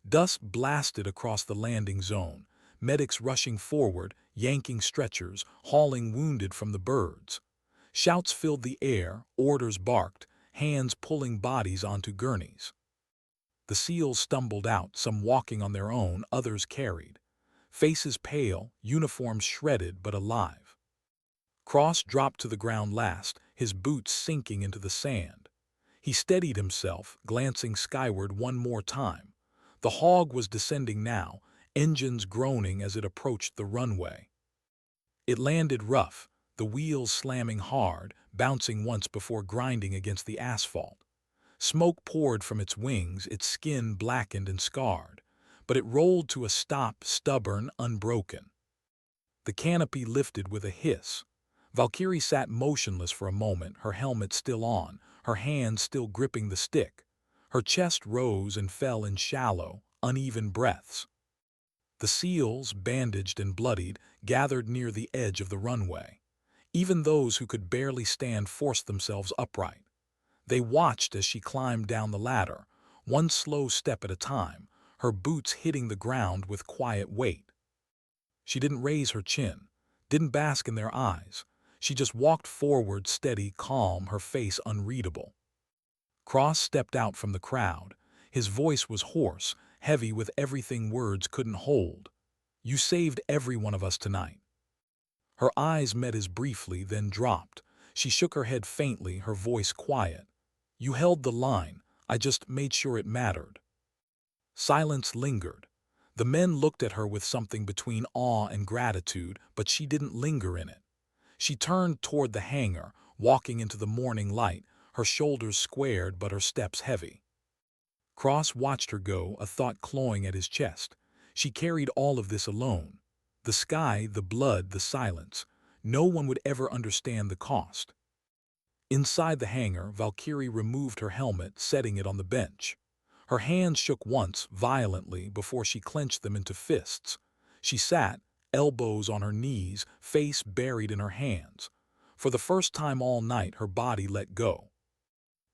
Dust blasted across the landing zone, medics rushing forward, yanking stretchers, hauling wounded from the birds. Shouts filled the air, orders barked, hands pulling bodies onto gurneys. The SEALs stumbled out, some walking on their own, others carried. Faces pale, uniforms shredded but alive. Cross dropped to the ground last, his boots sinking into the sand. He steadied himself, glancing skyward one more time. The hog was descending now, engines groaning as it approached the runway. It landed rough, the wheels slamming hard, bouncing once before grinding against the asphalt. Smoke poured from its wings, its skin blackened and scarred, but it rolled to a stop, stubborn, unbroken. The canopy lifted with a hiss. Valkyrie sat motionless for a moment, her helmet still on, her hands still gripping the stick. Her chest rose and fell in shallow, uneven breaths. The SEALs, bandaged and bloodied, gathered near the edge of the runway. Even those who could barely stand forced themselves upright. They watched as she climbed down the ladder, one slow step at a time, her boots hitting the ground with quiet weight. She didn't raise her chin, didn't bask in their eyes. She just walked forward, steady, calm, her face unreadable. Cross stepped out from the crowd. His voice was hoarse, heavy with everything words couldn't hold. "You saved every one of us tonight." Her eyes met his briefly, then dropped. She shook her head faintly, her voice quiet. "You held the line. I just made sure it mattered." Silence lingered. The men looked at her with something between awe and gratitude, but she didn't linger in it. She turned toward the hangar, walking into the morning light, her shoulders squared but her steps heavy. Cross watched her go, a thought clawing at his chest. She carried all of this alone. The sky, the blood, the silence. No one would ever understand the cost. Inside the hangar, Valkyrie removed her helmet, setting it on the bench. Her hands shook once, violently, before she clenched them into fists. She sat, elbows on her knees, face buried in her hands. For the first time all night, her body let go.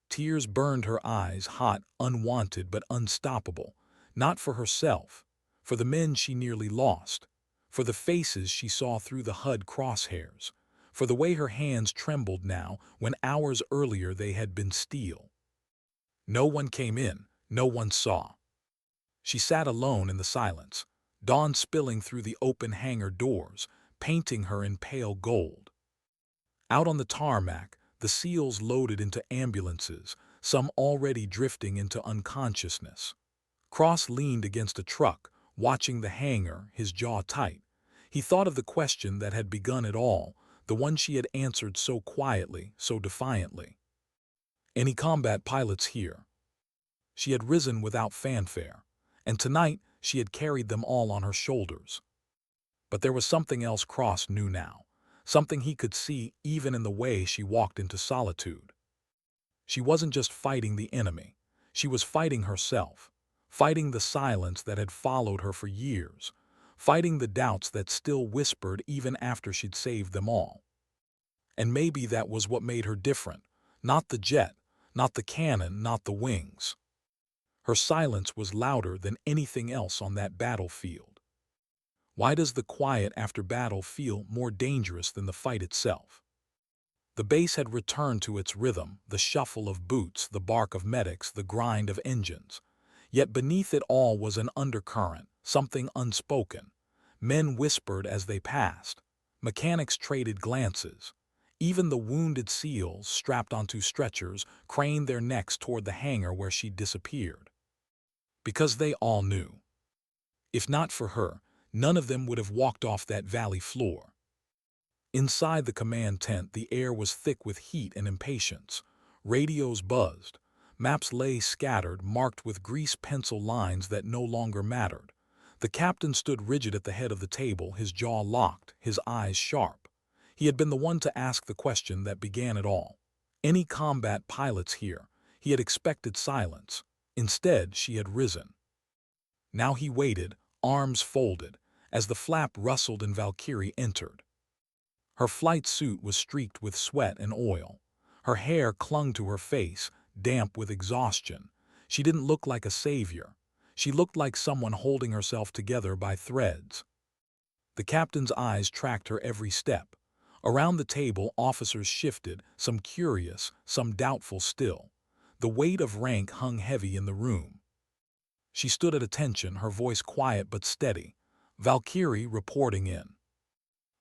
Tears burned her eyes, hot, unwanted but unstoppable. Not for herself, for the men she nearly lost, for the faces she saw through the HUD crosshairs, for the way her hands trembled now when hours earlier they had been steel. No one came in, no one saw. She sat alone in the silence, dawn spilling through the open hangar doors, painting her in pale gold. Out on the tarmac, the SEALs loaded into ambulances, some already drifting into unconsciousness. Cross leaned against a truck, watching the hangar, his jaw tight. He thought of the question that had begun it all, the one she had answered so quietly, so defiantly. "Any combat pilots here?" She had risen without fanfare, and tonight she had carried them all on her shoulders. But there was something else Cross knew now, something he could see even in the way she walked into solitude. She wasn't just fighting the enemy, she was fighting herself, fighting the silence that had followed her for years, fighting the doubts that still whispered even after she'd saved them all. And maybe that was what made her different, not the jet, Not the cannon, not the wings. Her silence was louder than anything else on that battlefield. Why does the quiet after battle feel more dangerous than the fight itself? The base had returned to its rhythm, the shuffle of boots, the bark of medics, the grind of engines. Yet beneath it all was an undercurrent, something unspoken. Men whispered as they passed. Mechanics traded glances. Even the wounded SEALs, strapped onto stretchers, craned their necks toward the hangar where she'd disappeared. Because they all knew. If not for her, none of them would have walked off that valley floor. Inside the command tent, the air was thick with heat and impatience. Radios buzzed. Maps lay scattered, marked with grease pencil lines that no longer mattered. The captain stood rigid at the head of the table, his jaw locked, his eyes sharp. He had been the one to ask the question that began it all. Any combat pilots here? He had expected silence. Instead, she had risen. Now he waited, arms folded, as the flap rustled and Valkyrie entered. Her flight suit was streaked with sweat and oil. Her hair clung to her face, damp with exhaustion. She didn't look like a savior. She looked like someone holding herself together by threads. The captain's eyes tracked her every step. Around the table, officers shifted, some curious, some doubtful still. The weight of rank hung heavy in the room. She stood at attention, her voice quiet but steady. Valkyrie reporting in.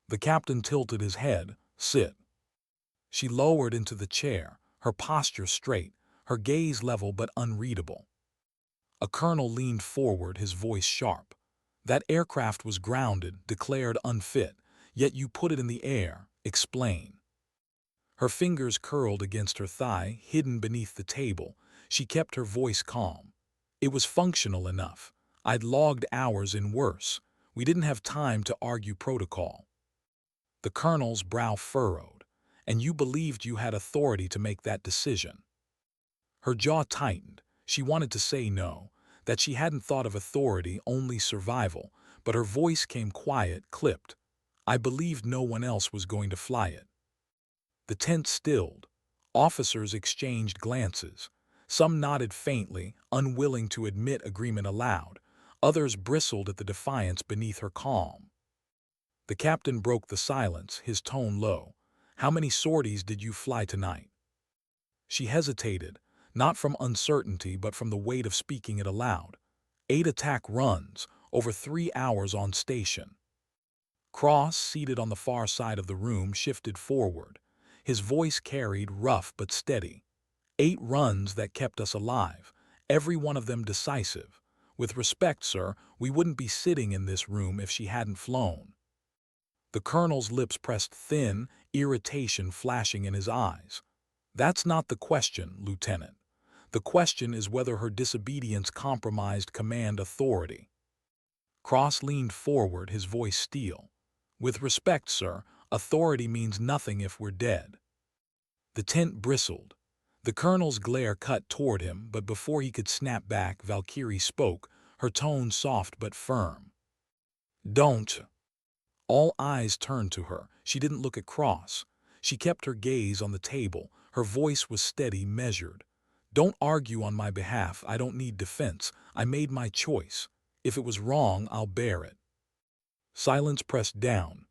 The captain tilted his head. Sit. She lowered into the chair, her posture straight, her gaze level but unreadable. A colonel leaned forward, his voice sharp. That aircraft was grounded, declared unfit, yet you put it in the air. Explain. Her fingers curled against her thigh, hidden beneath the table. She kept her voice calm. It was functional enough. I'd logged hours in worse. We didn't have time to argue protocol. The colonel's brow furrowed. And you believed you had authority to make that decision. Her jaw tightened. She wanted to say no, that she hadn't thought of authority, only survival, but her voice came quiet, clipped. I believed no one else was going to fly it. The tent stilled. Officers exchanged glances. Some nodded faintly, unwilling to admit agreement aloud. Others bristled at the defiance beneath her calm. The captain broke the silence, his tone low. How many sorties did you fly tonight? She hesitated, not from uncertainty but from the weight of speaking it aloud. 8 attack runs, over 3 hours on station. Cross, seated on the far side of the room, shifted forward. His voice carried, rough but steady. 8 runs that kept us alive, every one of them decisive. With respect, sir, we wouldn't be sitting in this room if she hadn't flown. The colonel's lips pressed thin, irritation flashing in his eyes. That's not the question, Lieutenant. The question is whether her disobedience compromised command authority. Cross leaned forward, his voice steel. With respect, sir, authority means nothing if we're dead. The tent bristled. The colonel's glare cut toward him, but before he could snap back, Valkyrie spoke, her tone soft but firm. Don't. All eyes turned to her. She didn't look at Cross. She kept her gaze on the table. Her voice was steady, measured. Don't argue on my behalf. I don't need defense. I made my choice. If it was wrong, I'll bear it. Silence pressed down.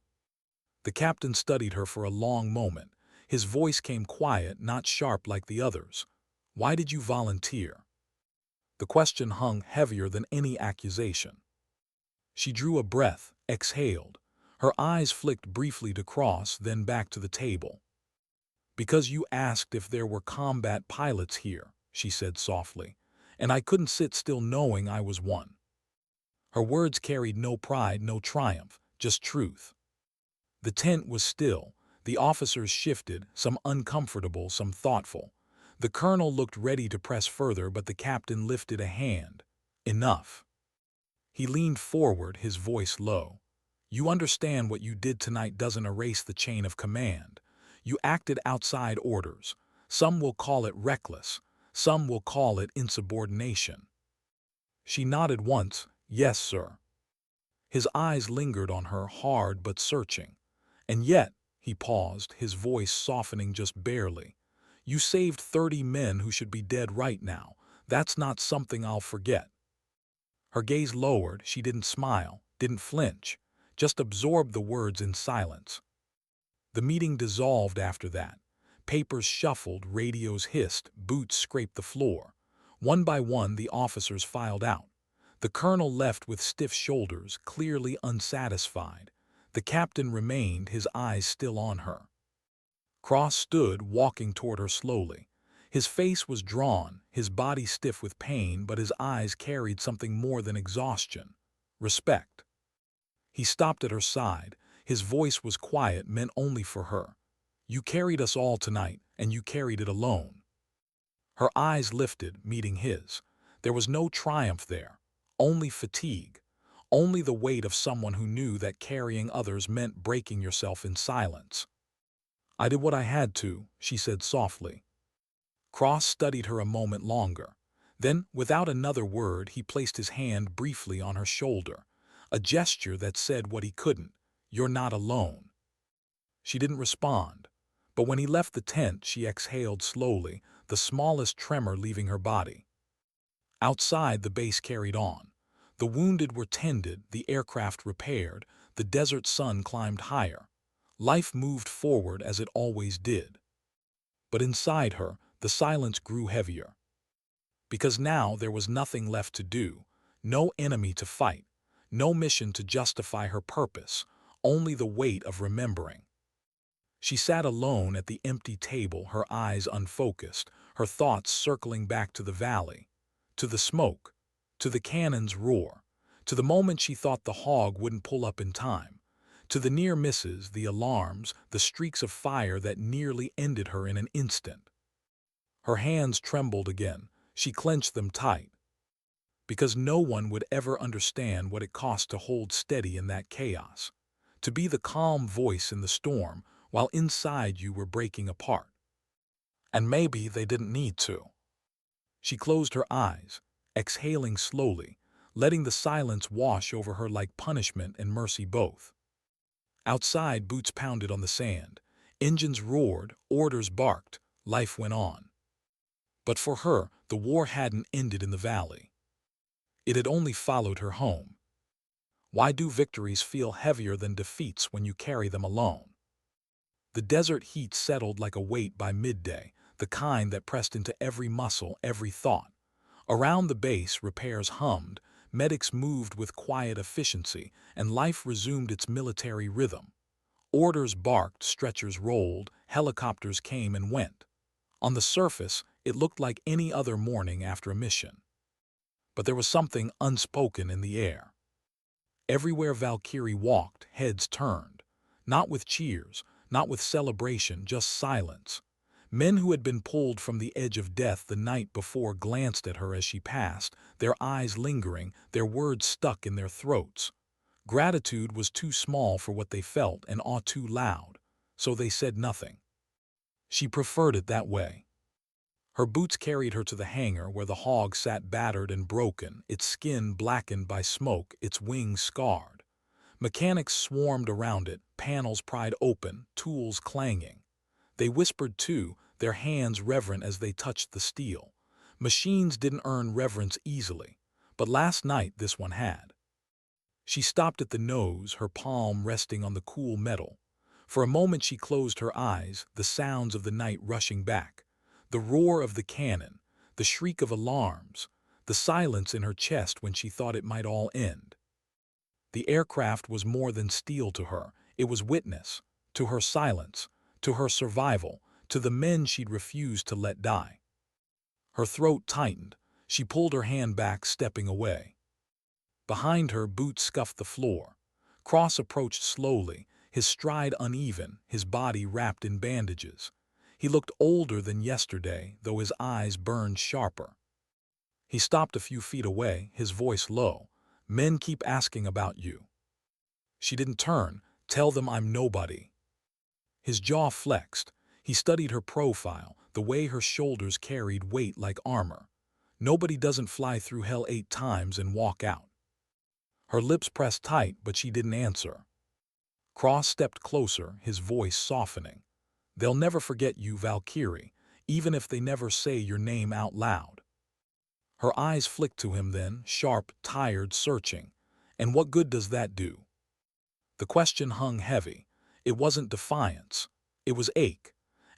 The captain studied her for a long moment. His voice came quiet, not sharp like the others. Why did you volunteer? The question hung heavier than any accusation. She drew a breath, exhaled. Her eyes flicked briefly to Cross, then back to the table. Because you asked if there were combat pilots here, she said softly, and I couldn't sit still knowing I was one. Her words carried no pride, no triumph, just truth. The tent was still. The officers shifted, some uncomfortable, some thoughtful. The colonel looked ready to press further, but the captain lifted a hand. Enough. He leaned forward, his voice low. You understand what you did tonight doesn't erase the chain of command. You acted outside orders. Some will call it reckless. Some will call it insubordination. She nodded once. Yes, sir. His eyes lingered on her, hard but searching. And yet, he paused, his voice softening just barely. You saved 30 men who should be dead right now. That's not something I'll forget." Her gaze lowered. She didn't smile, didn't flinch, just absorbed the words in silence. The meeting dissolved after that. Papers shuffled, radios hissed, boots scraped the floor. One by one, the officers filed out. The colonel left with stiff shoulders, clearly unsatisfied. The captain remained, his eyes still on her. Cross stood, walking toward her slowly. His face was drawn, his body stiff with pain, but his eyes carried something more than exhaustion. Respect. He stopped at her side. His voice was quiet, meant only for her. "You carried us all tonight, and you carried it alone." Her eyes lifted, meeting his. There was no triumph there, only fatigue, only the weight of someone who knew that carrying others meant breaking yourself in silence. "I did what I had to," she said softly. Cross studied her a moment longer. Then, without another word, he placed his hand briefly on her shoulder, a gesture that said what he couldn't: "You're not alone." She didn't respond, but when he left the tent, she exhaled slowly, the smallest tremor leaving her body. Outside, the base carried on. The wounded were tended, the aircraft repaired, the desert sun climbed higher. Life moved forward as it always did. But inside her, the silence grew heavier. Because now there was nothing left to do, no enemy to fight, no mission to justify her purpose, only the weight of remembering. She sat alone at the empty table, her eyes unfocused, her thoughts circling back to the valley, to the smoke, to the cannon's roar, to the moment she thought the hog wouldn't pull up in time, to the near misses, the alarms, the streaks of fire that nearly ended her in an instant. Her hands trembled again. She clenched them tight. Because no one would ever understand what it cost to hold steady in that chaos, to be the calm voice in the storm while inside you were breaking apart. And maybe they didn't need to. She closed her eyes, exhaling slowly, letting the silence wash over her like punishment and mercy both. Outside, boots pounded on the sand. Engines roared, orders barked, life went on. But for her, the war hadn't ended in the valley. It had only followed her home. Why do victories feel heavier than defeats when you carry them alone? The desert heat settled like a weight by midday, the kind that pressed into every muscle, every thought. Around the base, repairs hummed, medics moved with quiet efficiency, and life resumed its military rhythm. Orders barked, stretchers rolled, helicopters came and went. On the surface, it looked like any other morning after a mission. But there was something unspoken in the air. Everywhere Valkyrie walked, heads turned. Not with cheers, not with celebration, just silence. Men who had been pulled from the edge of death the night before glanced at her as she passed, their eyes lingering, their words stuck in their throats. Gratitude was too small for what they felt and awe too loud, so they said nothing. She preferred it that way. Her boots carried her to the hangar where the hog sat battered and broken, its skin blackened by smoke, its wings scarred. Mechanics swarmed around it, panels pried open, tools clanging. They whispered too, their hands reverent as they touched the steel. Machines didn't earn reverence easily, but last night this one had. She stopped at the nose, her palm resting on the cool metal. For a moment she closed her eyes, the sounds of the night rushing back. The roar of the cannon, the shriek of alarms, the silence in her chest when she thought it might all end. The aircraft was more than steel to her. It was witness, to her silence, to her survival, to the men she'd refused to let die. Her throat tightened. She pulled her hand back, stepping away. Behind her, boots scuffed the floor. Cross approached slowly, his stride uneven, his body wrapped in bandages. He looked older than yesterday, though his eyes burned sharper. He stopped a few feet away, his voice low. "Men keep asking about you." She didn't turn. "Tell them I'm nobody." His jaw flexed. He studied her profile, the way her shoulders carried weight like armor. Nobody doesn't fly through hell 8 times and walk out. Her lips pressed tight, but she didn't answer. Cross stepped closer, his voice softening. "They'll never forget you, Valkyrie, even if they never say your name out loud. Her eyes flicked to him then, sharp, tired, searching. And what good does that do? The question hung heavy. It wasn't defiance. It was ache.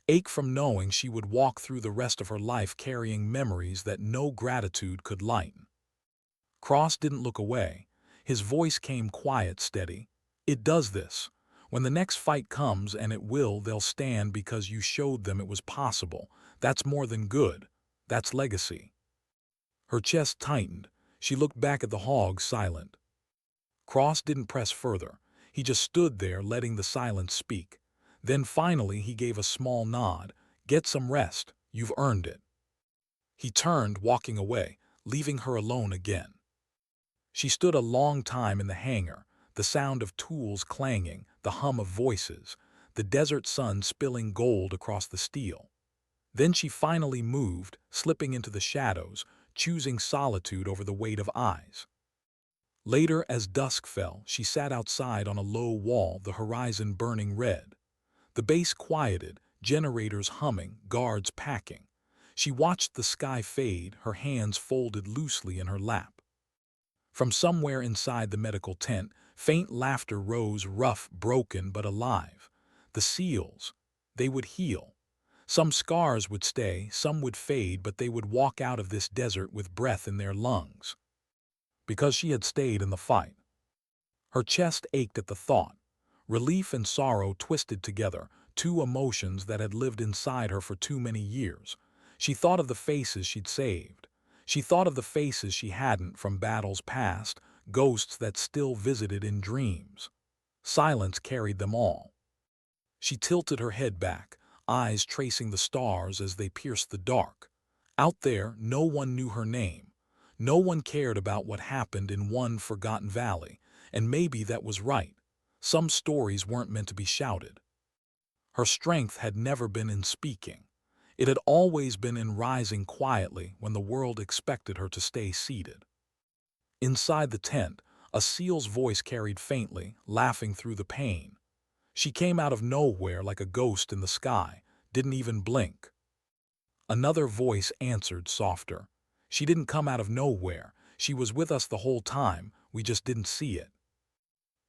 Ache from knowing she would walk through the rest of her life carrying memories that no gratitude could lighten. Cross didn't look away. His voice came quiet, steady. It does this. When the next fight comes, and it will, they'll stand because you showed them it was possible. That's more than good. That's legacy. Her chest tightened. She looked back at the hog, silent. Cross didn't press further. He just stood there, letting the silence speak. Then finally he gave a small nod. Get some rest. You've earned it. He turned, walking away, leaving her alone again. She stood a long time in the hangar, the sound of tools clanging, the hum of voices, the desert sun spilling gold across the steel. Then she finally moved, slipping into the shadows, choosing solitude over the weight of eyes. Later, as dusk fell, she sat outside on a low wall, the horizon burning red. The base quieted, generators humming, guards packing. She watched the sky fade, her hands folded loosely in her lap. From somewhere inside the medical tent, faint laughter rose, rough, broken, but alive. The SEALs, they would heal. Some scars would stay, some would fade, but they would walk out of this desert with breath in their lungs. Because she had stayed in the fight. Her chest ached at the thought. Relief and sorrow twisted together, two emotions that had lived inside her for too many years. She thought of the faces she'd saved. She thought of the faces she hadn't, from battles past, ghosts that still visited in dreams. Silence carried them all. She tilted her head back, eyes tracing the stars as they pierced the dark. Out there, no one knew her name. No one cared about what happened in one forgotten valley, and maybe that was right. Some stories weren't meant to be shouted. Her strength had never been in speaking. It had always been in rising quietly when the world expected her to stay seated. Inside the tent, a SEAL's voice carried faintly, laughing through the pain. She came out of nowhere like a ghost in the sky, didn't even blink. Another voice answered, softer. She didn't come out of nowhere. She was with us the whole time, we just didn't see it.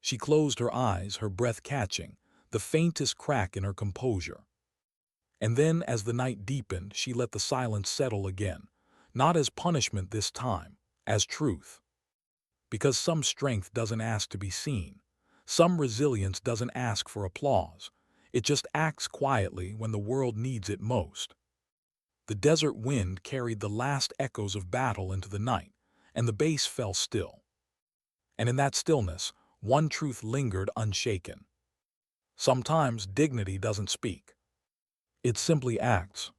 She closed her eyes, her breath catching, the faintest crack in her composure. And then, as the night deepened, she let the silence settle again, not as punishment this time, as truth. Because some strength doesn't ask to be seen. Some resilience doesn't ask for applause. It just acts quietly when the world needs it most. The desert wind carried the last echoes of battle into the night, and the base fell still. And in that stillness, one truth lingered unshaken. Sometimes dignity doesn't speak. It simply acts.